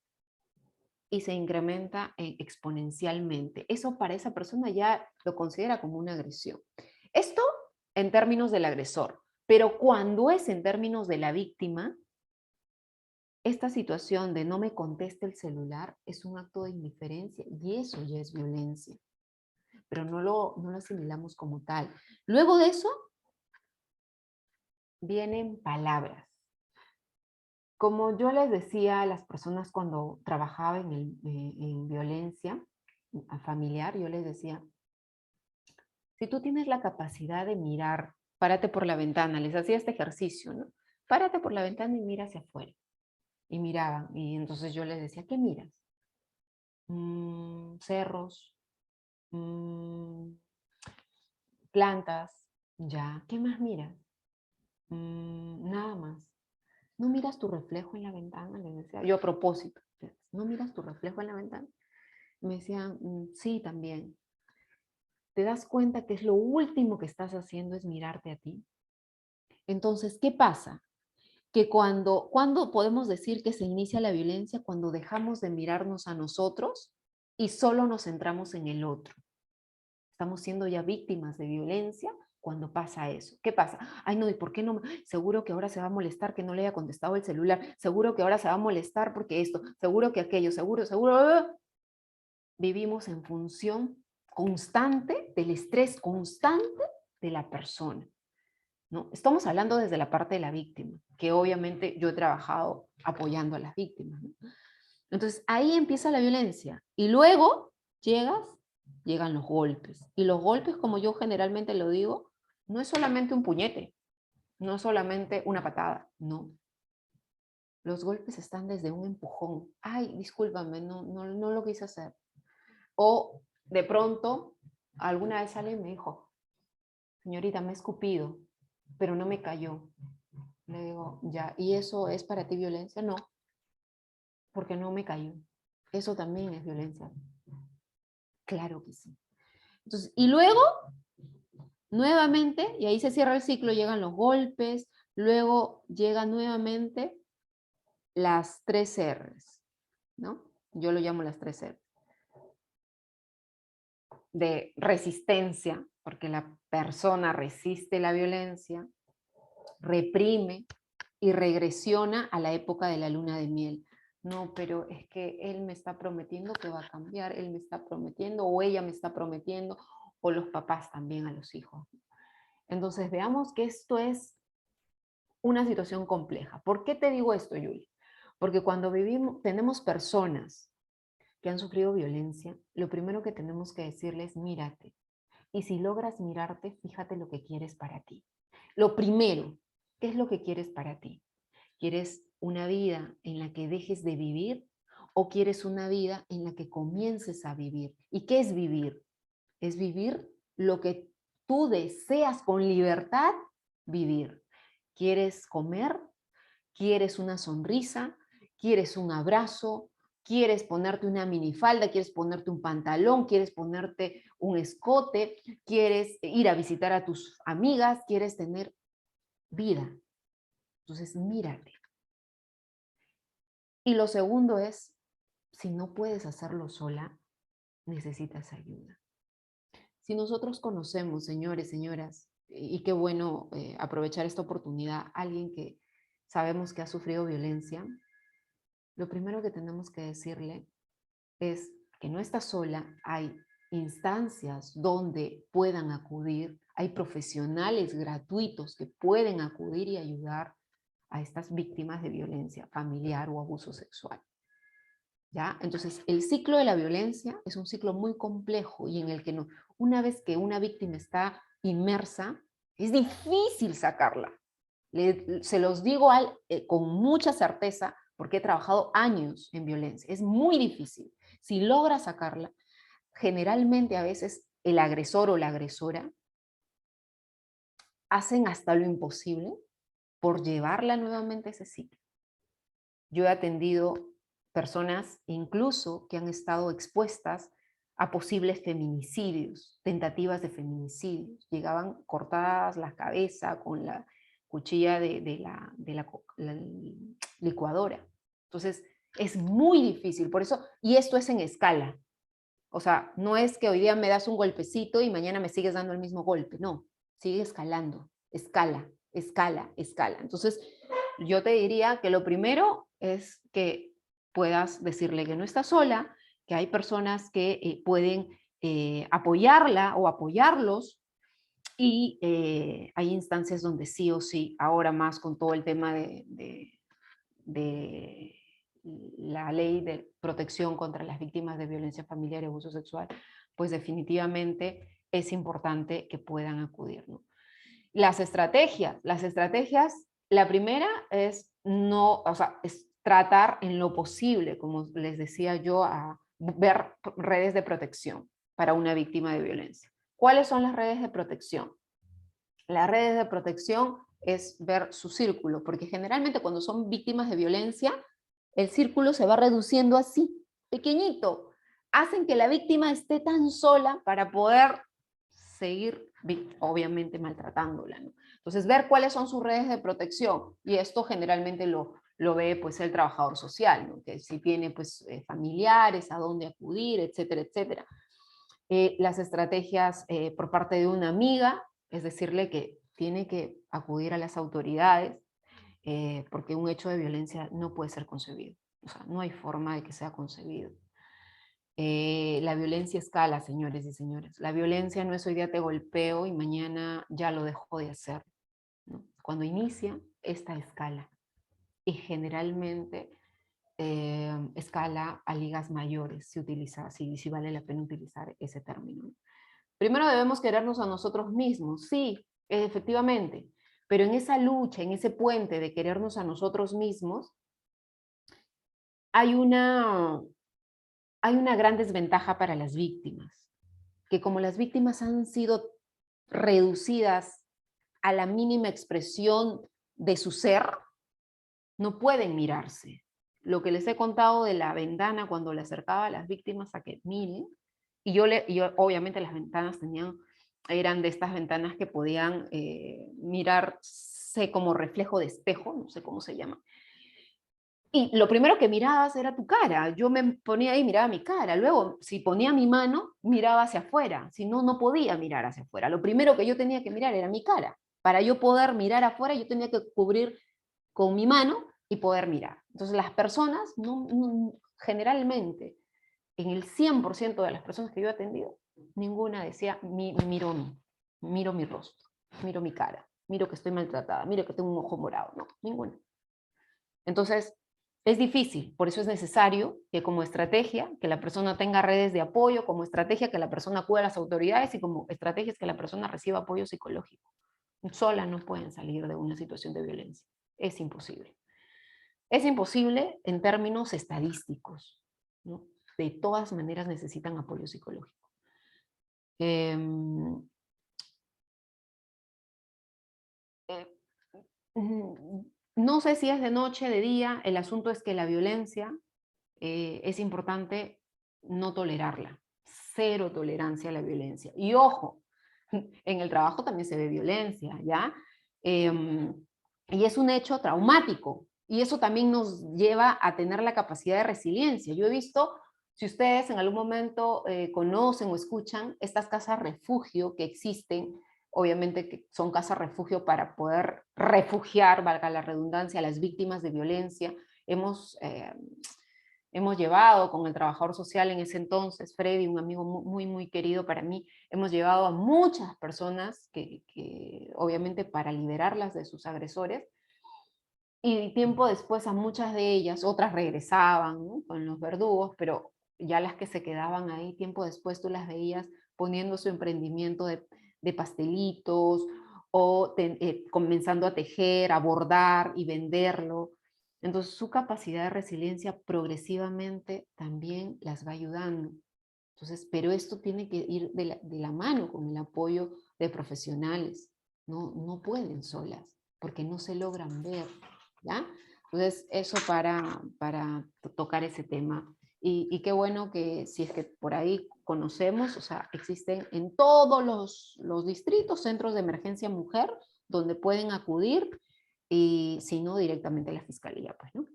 y se incrementa exponencialmente. Eso para esa persona ya lo considera como una agresión. Esto en términos del agresor, pero cuando es en términos de la víctima, esta situación de no me conteste el celular es un acto de indiferencia y eso ya es violencia, pero no lo asimilamos como tal. Luego de eso vienen palabras. Como yo les decía a las personas cuando trabajaba en violencia familiar, yo les decía, si tú tienes la capacidad de mirar, párate por la ventana, les hacía este ejercicio, ¿no? Párate por la ventana y mira hacia afuera. Y miraban, y entonces yo les decía, ¿qué miras? Cerros, mm, plantas, ya. ¿Qué más miras? Nada más. ¿No miras tu reflejo en la ventana? Les decía. Yo a propósito, ¿no miras tu reflejo en la ventana? Me decían, sí, también. ¿Te das cuenta que es lo último que estás haciendo es mirarte a ti? Entonces, ¿qué pasa? Que cuando podemos decir que se inicia la violencia, cuando dejamos de mirarnos a nosotros y solo nos centramos en el otro. Estamos siendo ya víctimas de violencia cuando pasa eso. ¿Qué pasa? Ay, no, ¿y por qué no? Seguro que ahora se va a molestar que no le haya contestado el celular. Seguro que ahora se va a molestar porque esto. Seguro que aquello. Seguro, seguro. Vivimos en función constante del estrés constante de la persona, ¿no? Estamos hablando desde la parte de la víctima, que obviamente yo he trabajado apoyando a las víctimas, ¿no? Entonces ahí empieza la violencia y luego llegan los golpes. Y los golpes, como yo generalmente lo digo, no es solamente un puñete, no es solamente una patada, no. Los golpes están desde un empujón. Ay, discúlpame, no lo quise hacer. O de pronto, alguna vez alguien me dijo, señorita, me he escupido, pero no me cayó. Le digo, ya, ¿y eso es para ti violencia? No, porque no me cayó. Eso también es violencia. Claro que sí. Entonces, y luego, nuevamente, y ahí se cierra el ciclo, llegan los golpes, luego llegan nuevamente las 3 R's, ¿no? Yo lo llamo las 3 R's. De resistencia, porque la persona resiste la violencia, reprime y regresiona a la época de la luna de miel. No, pero es que él me está prometiendo que va a cambiar, él me está prometiendo, o ella me está prometiendo, o los papás también a los hijos. Entonces veamos que esto es una situación compleja. ¿Por qué te digo esto, Yuli? Porque cuando tenemos personas que han sufrido violencia, lo primero que tenemos que decirles, mírate. Y si logras mirarte, fíjate lo que quieres para ti. Lo primero, ¿qué es lo que quieres para ti? ¿Quieres una vida en la que dejes de vivir o quieres una vida en la que comiences a vivir? ¿Y qué es vivir? Es vivir lo que tú deseas con libertad vivir. ¿Quieres comer? ¿Quieres una sonrisa? ¿Quieres un abrazo? ¿Quieres ponerte una minifalda? ¿Quieres ponerte un pantalón? ¿Quieres ponerte un escote? ¿Quieres ir a visitar a tus amigas? ¿Quieres tener vida? Entonces, mírate. Y lo segundo es, si no puedes hacerlo sola, necesitas ayuda. Si nosotros conocemos, señores, señoras, y qué bueno aprovechar esta oportunidad, alguien que sabemos que ha sufrido violencia, lo primero que tenemos que decirle es que no está sola, hay instancias donde puedan acudir, hay profesionales gratuitos que pueden acudir y ayudar a estas víctimas de violencia familiar o abuso sexual. ¿Ya? Entonces, el ciclo de la violencia es un ciclo muy complejo y en el que no, una vez que una víctima está inmersa, es difícil sacarla. Se los digo con mucha certeza porque he trabajado años en violencia. Es muy difícil. Si logra sacarla, generalmente a veces el agresor o la agresora hacen hasta lo imposible por llevarla nuevamente a ese ciclo. Yo he atendido personas incluso que han estado expuestas a posibles feminicidios, tentativas de feminicidios. Llegaban cortadas la cabeza con la cuchilla de la licuadora. Entonces, es muy difícil. Por eso, y esto es en escala. O sea, no es que hoy día me das un golpecito y mañana me sigues dando el mismo golpe. No, sigue escalando. Escala, escala, escala. Entonces, yo te diría que lo primero es que puedas decirle que no está sola, que hay personas que pueden apoyarla o apoyarlos, y hay instancias donde sí o sí, ahora más con todo el tema de la ley de protección contra las víctimas de violencia familiar y abuso sexual, pues definitivamente es importante que puedan acudir, ¿no? Las estrategias, la primera es no, o sea, es tratar en lo posible, como les decía yo, a ver redes de protección para una víctima de violencia. ¿Cuáles son las redes de protección? Las redes de protección es ver su círculo, porque generalmente cuando son víctimas de violencia, el círculo se va reduciendo así, pequeñito. Hacen que la víctima esté tan sola para poder seguir, obviamente, maltratándola, ¿no? Entonces, ver cuáles son sus redes de protección, y esto generalmente lo ve pues el trabajador social, ¿no? Que si tiene pues familiares, a dónde acudir, etcétera, etcétera. Las estrategias por parte de una amiga, es decirle que tiene que acudir a las autoridades, porque un hecho de violencia no puede ser concebido. O sea, no hay forma de que sea concebido. La violencia escala, señores y señores. La violencia no es hoy día te golpeo y mañana ya lo dejo de hacer, ¿no? Cuando inicia, esta escala. Y generalmente escala a ligas mayores, si utiliza, si vale la pena utilizar ese término. Primero debemos querernos a nosotros mismos, sí, efectivamente, pero en esa lucha, en ese puente de querernos a nosotros mismos, hay una gran desventaja para las víctimas, que como las víctimas han sido reducidas a la mínima expresión de su ser, no pueden mirarse. Lo que les he contado de la ventana cuando le acercaba a las víctimas a que miren, y yo obviamente las ventanas eran de estas ventanas que podían mirarse como reflejo de espejo, no sé cómo se llama. Y lo primero que mirabas era tu cara. Yo me ponía ahí y miraba mi cara. Luego, si ponía mi mano, miraba hacia afuera. Si no, no podía mirar hacia afuera. Lo primero que yo tenía que mirar era mi cara. Para yo poder mirar afuera, yo tenía que cubrir con mi mano y poder mirar. Entonces, las personas, generalmente, en el 100% de las personas que yo he atendido, ninguna decía, miro mi rostro, miro mi cara, miro que estoy maltratada, miro que tengo un ojo morado. No, ninguna. Entonces, es difícil, por eso es necesario que como estrategia, que la persona tenga redes de apoyo, como estrategia que la persona acuda a las autoridades y como estrategia es que la persona reciba apoyo psicológico. Sola no pueden salir de una situación de violencia. Es imposible. Es imposible en términos estadísticos, ¿no? De todas maneras necesitan apoyo psicológico. No sé si es de noche, de día, el asunto es que la violencia es importante no tolerarla. Cero tolerancia a la violencia. Y ojo, en el trabajo también se ve violencia, ¿ya? Y es un hecho traumático. Y eso también nos lleva a tener la capacidad de resiliencia. Yo he visto, si ustedes en algún momento conocen o escuchan estas casas refugio que existen, obviamente que son casas refugio para poder refugiar, valga la redundancia, a las víctimas de violencia. Hemos llevado con el trabajador social en ese entonces, Freddy, un amigo muy, muy querido para mí, hemos llevado a muchas personas que obviamente para liberarlas de sus agresores, y tiempo después a muchas de ellas, otras regresaban, ¿no?, con los verdugos, pero ya las que se quedaban ahí, tiempo después tú las veías poniendo su emprendimiento de pastelitos o comenzando a tejer, a bordar y venderlo. Entonces su capacidad de resiliencia progresivamente también las va ayudando. Entonces, pero esto tiene que ir de la mano con el apoyo de profesionales. No pueden solas porque no se logran ver, ¿ya? Entonces, eso para tocar ese tema. Y qué bueno que si es que por ahí conocemos, o sea, existen en todos los distritos centros de emergencia mujer donde pueden acudir, y si no, directamente a la fiscalía, pues, ¿no?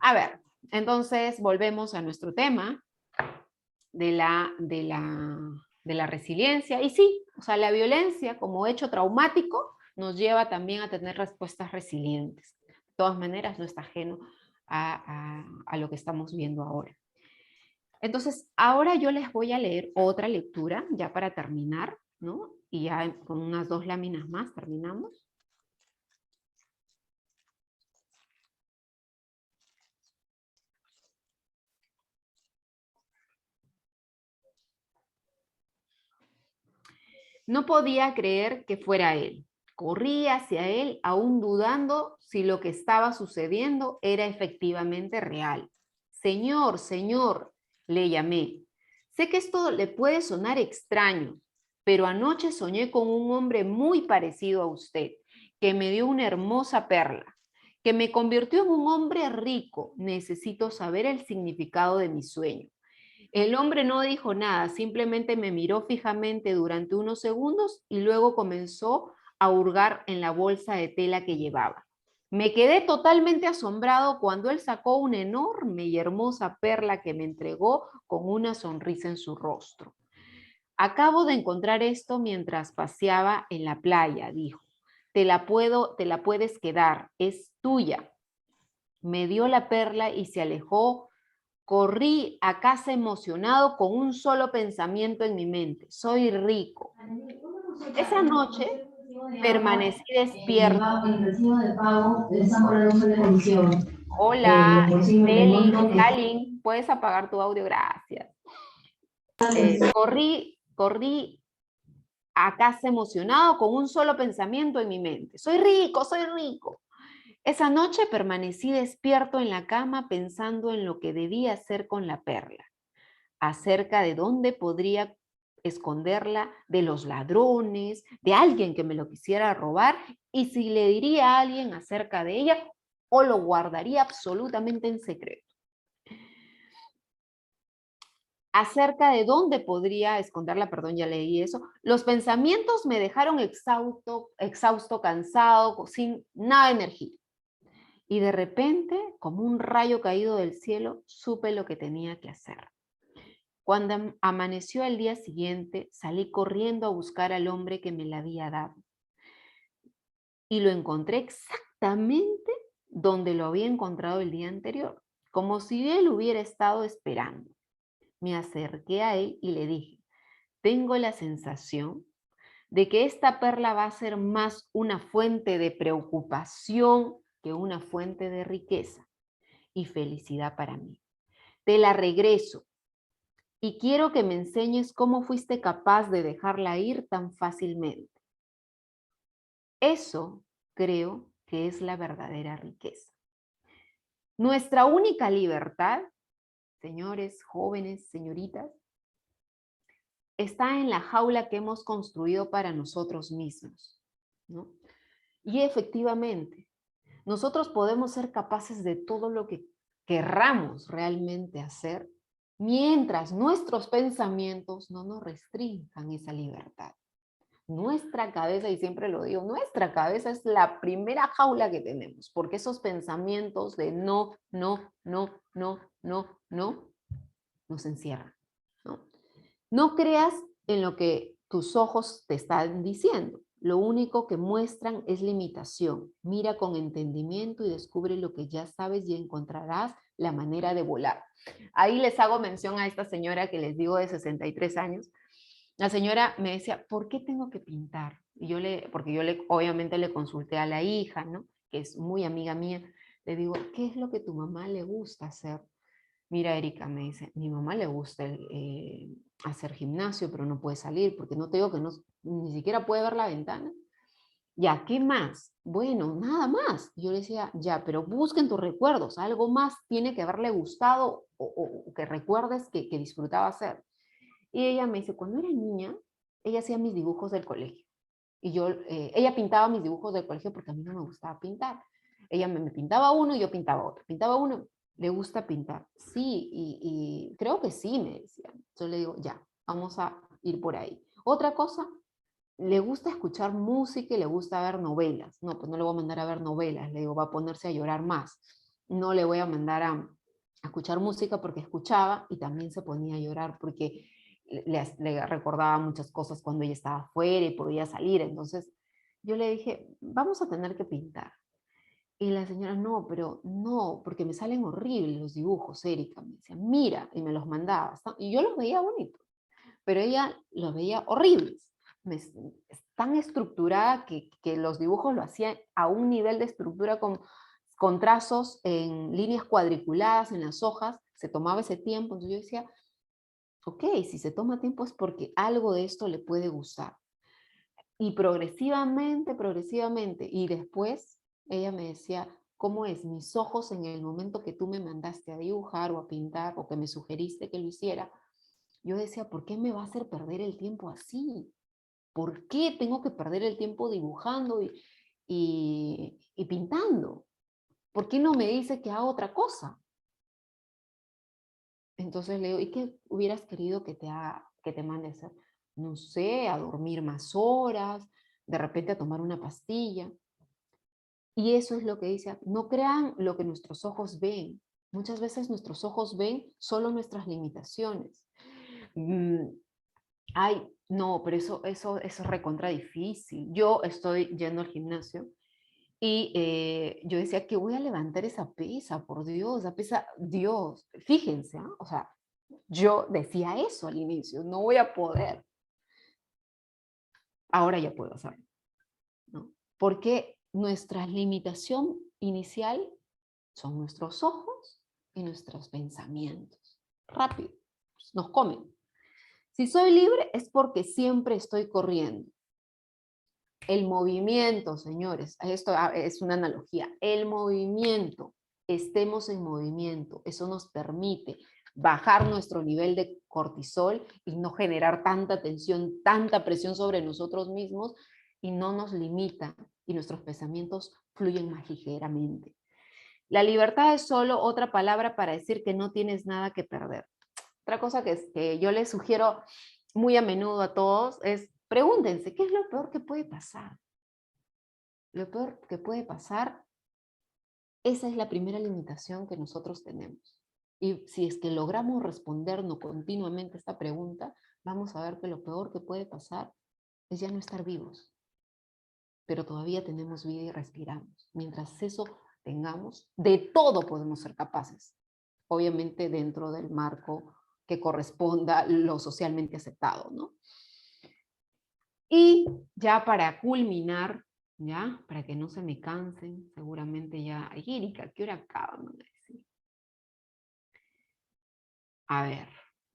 A ver, entonces volvemos a nuestro tema de la resiliencia. Y sí, o sea, la violencia como hecho traumático nos lleva también a tener respuestas resilientes. De todas maneras, no está ajeno a lo que estamos viendo ahora. Entonces, ahora yo les voy a leer otra lectura, ya para terminar, ¿no? Y ya con unas 2 láminas más terminamos. No podía creer que fuera él. Corrí hacia él, aún dudando si lo que estaba sucediendo era efectivamente real. Señor, señor, le llamé. Sé que esto le puede sonar extraño, pero anoche soñé con un hombre muy parecido a usted, que me dio una hermosa perla, que me convirtió en un hombre rico. Necesito saber el significado de mi sueño. El hombre no dijo nada, simplemente me miró fijamente durante unos segundos y luego comenzó a hurgar en la bolsa de tela que llevaba. Me quedé totalmente asombrado cuando él sacó una enorme y hermosa perla que me entregó con una sonrisa en su rostro. Acabo de encontrar esto mientras paseaba en la playa, dijo. Te la puedes quedar, es tuya. Me dio la perla y se alejó. Corrí a casa emocionado con un solo pensamiento en mi mente: soy rico. Esa noche permanecí despierto. Hola, Stalin, ¿puedes apagar tu audio? Gracias. Corrí a casa emocionado con un solo pensamiento en mi mente: soy rico, soy rico. Esa noche permanecí despierto en la cama pensando en lo que debía hacer con la perla, acerca de dónde podría esconderla de los ladrones, de alguien que me lo quisiera robar, y si le diría a alguien acerca de ella o lo guardaría absolutamente en secreto. Acerca de dónde podría esconderla, perdón, ya leí eso. Los pensamientos me dejaron exhausto, cansado, sin nada de energía. Y de repente, como un rayo caído del cielo, supe lo que tenía que hacer. Cuando amaneció al día siguiente, salí corriendo a buscar al hombre que me la había dado. Y lo encontré exactamente donde lo había encontrado el día anterior, como si él hubiera estado esperando. Me acerqué a él y le dije: tengo la sensación de que esta perla va a ser más una fuente de preocupación que una fuente de riqueza y felicidad para mí. Te la regreso y quiero que me enseñes cómo fuiste capaz de dejarla ir tan fácilmente. Eso creo que es la verdadera riqueza. Nuestra única libertad, señores, jóvenes, señoritas, está en la jaula que hemos construido para nosotros mismos, ¿no? Y efectivamente, nosotros podemos ser capaces de todo lo que querramos realmente hacer, mientras nuestros pensamientos no nos restrinjan esa libertad. Nuestra cabeza, y siempre lo digo, nuestra cabeza es la primera jaula que tenemos, porque esos pensamientos de no, no, no, no, no, no, nos encierran, ¿no? No creas en lo que tus ojos te están diciendo. Lo único que muestran es limitación. Mira con entendimiento y descubre lo que ya sabes y encontrarás la manera de volar. Ahí les hago mención a esta señora que les digo de 63 años. La señora me decía: ¿por qué tengo que pintar? Y porque yo obviamente le consulté a la hija, ¿no? Que es muy amiga mía. Le digo: ¿qué es lo que tu mamá le gusta hacer? Mira, Erika, me dice, mi mamá le gusta hacer gimnasio, pero no puede salir, porque no te digo que no, ni siquiera puede ver la ventana. Ya, ¿qué más? Bueno, nada más. Yo le decía: ya, pero busquen tus recuerdos, algo más tiene que haberle gustado o que recuerdes que disfrutaba hacer. Y ella me dice: cuando era niña, ella hacía mis dibujos del colegio. Y ella pintaba mis dibujos del colegio porque a mí no me gustaba pintar. Ella me pintaba uno y yo pintaba otro. Pintaba uno, le gusta pintar. Sí, y creo que sí, me decía. Yo le digo: ya, vamos a ir por ahí. Otra cosa, le gusta escuchar música y le gusta ver novelas. No, pues no le voy a mandar a ver novelas. Le digo: va a ponerse a llorar más. No le voy a mandar a escuchar música porque escuchaba y también se ponía a llorar porque le recordaba muchas cosas cuando ella estaba afuera y podía salir. Entonces, yo le dije, vamos a tener que pintar. Y la señora, no, pero no, porque me salen horribles los dibujos, Erika. Me decía, mira, y me los mandaba. Y yo los veía bonitos, pero ella los veía horribles. Es tan estructurada que los dibujos lo hacía a un nivel de estructura con trazos en líneas cuadriculadas en las hojas, se tomaba ese tiempo. Entonces yo decía, ok, si se toma tiempo es porque algo de esto le puede gustar. Y progresivamente, progresivamente, y después ella me decía, ¿cómo es? Mis ojos en el momento que tú me mandaste a dibujar o a pintar o que me sugeriste que lo hiciera, yo decía, ¿por qué me va a hacer perder el tiempo así? ¿Por qué tengo que perder el tiempo dibujando y pintando? ¿Por qué no me dice que haga otra cosa? Entonces le digo, ¿y qué hubieras querido que que te mande a hacer? No sé, a dormir más horas, de repente a tomar una pastilla. Y eso es lo que dice, no crean lo que nuestros ojos ven. Muchas veces nuestros ojos ven solo nuestras limitaciones. Mm, Ay, no, pero eso es recontra difícil. Yo estoy yendo al gimnasio y yo decía que voy a levantar esa pesa, por Dios, esa pesa, Dios, fíjense, ¿ah? O sea, yo decía eso al inicio, no voy a poder. Ahora ya puedo hacerlo, ¿no? Porque nuestra limitación inicial son nuestros ojos y nuestros pensamientos. Rápido, nos comen. Si soy libre es porque siempre estoy corriendo. El movimiento, señores, esto es una analogía, el movimiento, estemos en movimiento, eso nos permite bajar nuestro nivel de cortisol y no generar tanta tensión, tanta presión sobre nosotros mismos y no nos limita y nuestros pensamientos fluyen más ligeramente. La libertad es solo otra palabra para decir que no tienes nada que perder. Otra cosa que yo les sugiero muy a menudo a todos es pregúntense, ¿qué es lo peor que puede pasar? Lo peor que puede pasar, esa es la primera limitación que nosotros tenemos. Y si es que logramos respondernos continuamente esta pregunta, vamos a ver que lo peor que puede pasar es ya no estar vivos. Pero todavía tenemos vida y respiramos. Mientras eso tengamos, de todo podemos ser capaces. Obviamente dentro del marco que corresponda lo socialmente aceptado, ¿no? Y ya para culminar, ya, para que no se me cansen, seguramente ya, ay, Erika, ¿qué hora acaban de decir? A ver,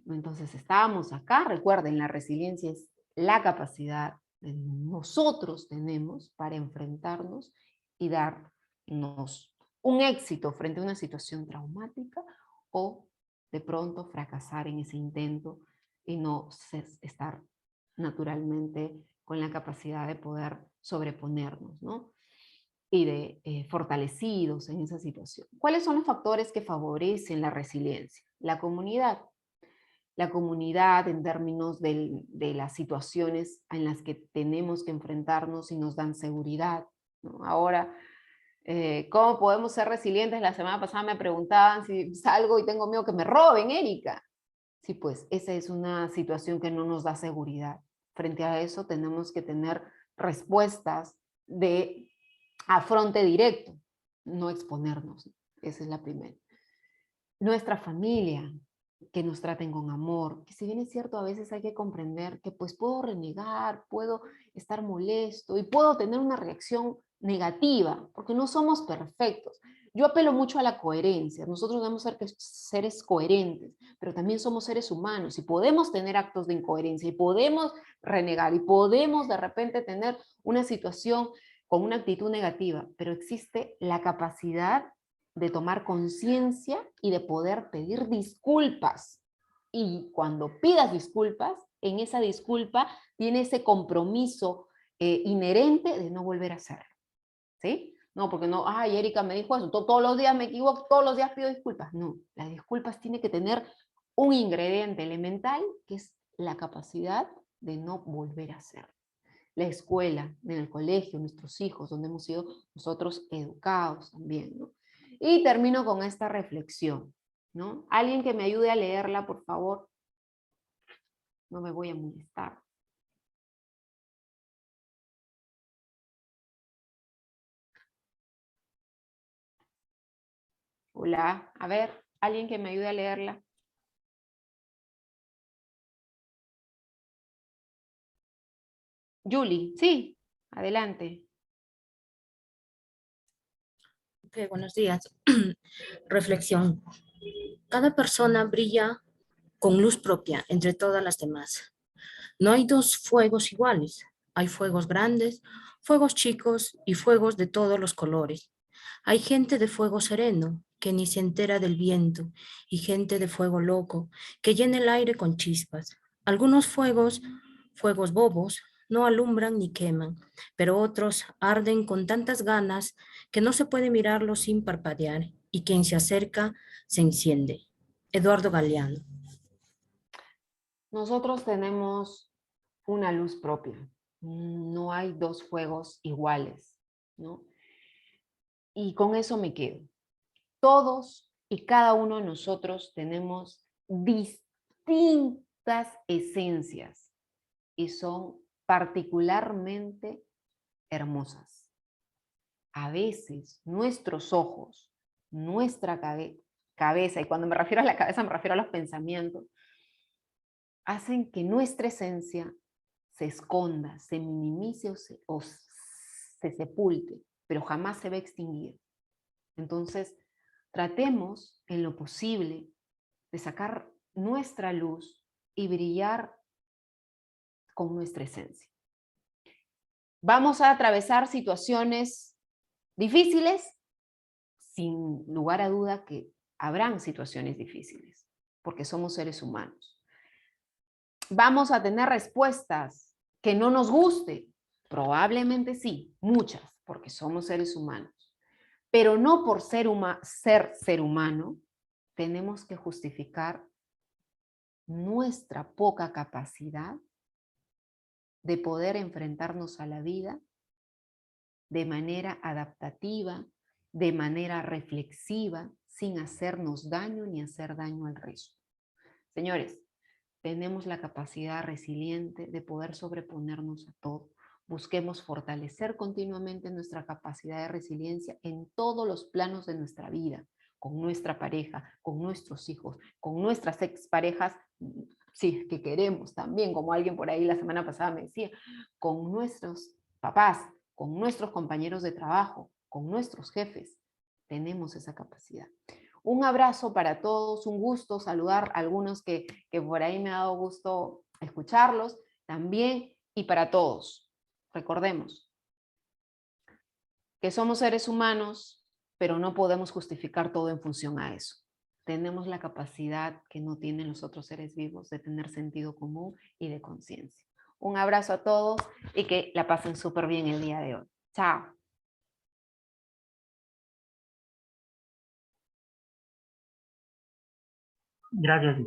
entonces estábamos acá, recuerden, la resiliencia es la capacidad que nosotros tenemos para enfrentarnos y darnos un éxito frente a una situación traumática o de pronto fracasar en ese intento y no estar naturalmente con la capacidad de poder sobreponernos, ¿no? Y de fortalecidos en esa situación. ¿Cuáles son los factores que favorecen la resiliencia? La comunidad en términos de las situaciones en las que tenemos que enfrentarnos y nos dan seguridad, ¿no? Ahora, ¿cómo podemos ser resilientes? La semana pasada me preguntaban si salgo y tengo miedo que me roben, Erika. Sí, pues esa es una situación que no nos da seguridad. Frente a eso tenemos que tener respuestas de afronte directo, no exponernos. Esa es la primera. Nuestra familia, que nos traten con amor, que si bien es cierto, a veces hay que comprender que pues puedo renegar, puedo estar molesto y puedo tener una reacción negativa, porque no somos perfectos. Yo apelo mucho a la coherencia. Nosotros debemos ser seres coherentes, pero también somos seres humanos y podemos tener actos de incoherencia y podemos renegar y podemos de repente tener una situación con una actitud negativa, pero existe la capacidad de tomar conciencia y de poder pedir disculpas. Y cuando pidas disculpas, en esa disculpa tiene ese compromiso inherente de no volver a hacerlo. ¿Sí? No, porque no, ay, Erika me dijo eso, todos los días me equivoco, todos los días pido disculpas. No, las disculpas tienen que tener un ingrediente elemental que es la capacidad de no volver a hacerlo. La escuela, en el colegio, nuestros hijos, donde hemos sido nosotros educados también, ¿no? Y termino con esta reflexión, ¿no? Alguien que me ayude a leerla, por favor. No me voy a molestar. Hola, a ver, alguien que me ayude a leerla. Julie, sí, adelante. Ok, buenos días. Reflexión. Cada persona brilla con luz propia entre todas las demás. No hay dos fuegos iguales. Hay fuegos grandes, fuegos chicos y fuegos de todos los colores. Hay gente de fuego sereno que ni se entera del viento y gente de fuego loco que llena el aire con chispas. Algunos fuegos, fuegos bobos, no alumbran ni queman, pero otros arden con tantas ganas que no se puede mirarlos sin parpadear y quien se acerca se enciende. Eduardo Galeano. Nosotros tenemos una luz propia. No hay dos fuegos iguales, ¿no? Y con eso me quedo. Todos y cada uno de nosotros tenemos distintas esencias y son particularmente hermosas. A veces nuestros ojos, nuestra cabeza, y cuando me refiero a la cabeza me refiero a los pensamientos, hacen que nuestra esencia se esconda, se minimice o se sepulte, pero jamás se va a extinguir. Entonces, tratemos en lo posible de sacar nuestra luz y brillar con nuestra esencia. Vamos a atravesar situaciones difíciles, sin lugar a duda que habrán situaciones difíciles, porque somos seres humanos. Vamos a tener respuestas que no nos guste, probablemente sí, muchas, porque somos seres humanos. Pero no por ser humano, tenemos que justificar nuestra poca capacidad de poder enfrentarnos a la vida de manera adaptativa, de manera reflexiva, sin hacernos daño ni hacer daño al resto. Señores, tenemos la capacidad resiliente de poder sobreponernos a todo. Busquemos fortalecer continuamente nuestra capacidad de resiliencia en todos los planos de nuestra vida, con nuestra pareja, con nuestros hijos, con nuestras exparejas, si es que queremos también, como alguien por ahí la semana pasada me decía, con nuestros papás, con nuestros compañeros de trabajo, con nuestros jefes. Tenemos esa capacidad. Un abrazo para todos, un gusto saludar a algunos que por ahí me ha dado gusto escucharlos también, y para todos. Recordemos que somos seres humanos, pero no podemos justificar todo en función a eso. Tenemos la capacidad que no tienen los otros seres vivos de tener sentido común y de conciencia. Un abrazo a todos y que la pasen súper bien el día de hoy. Chao. Gracias.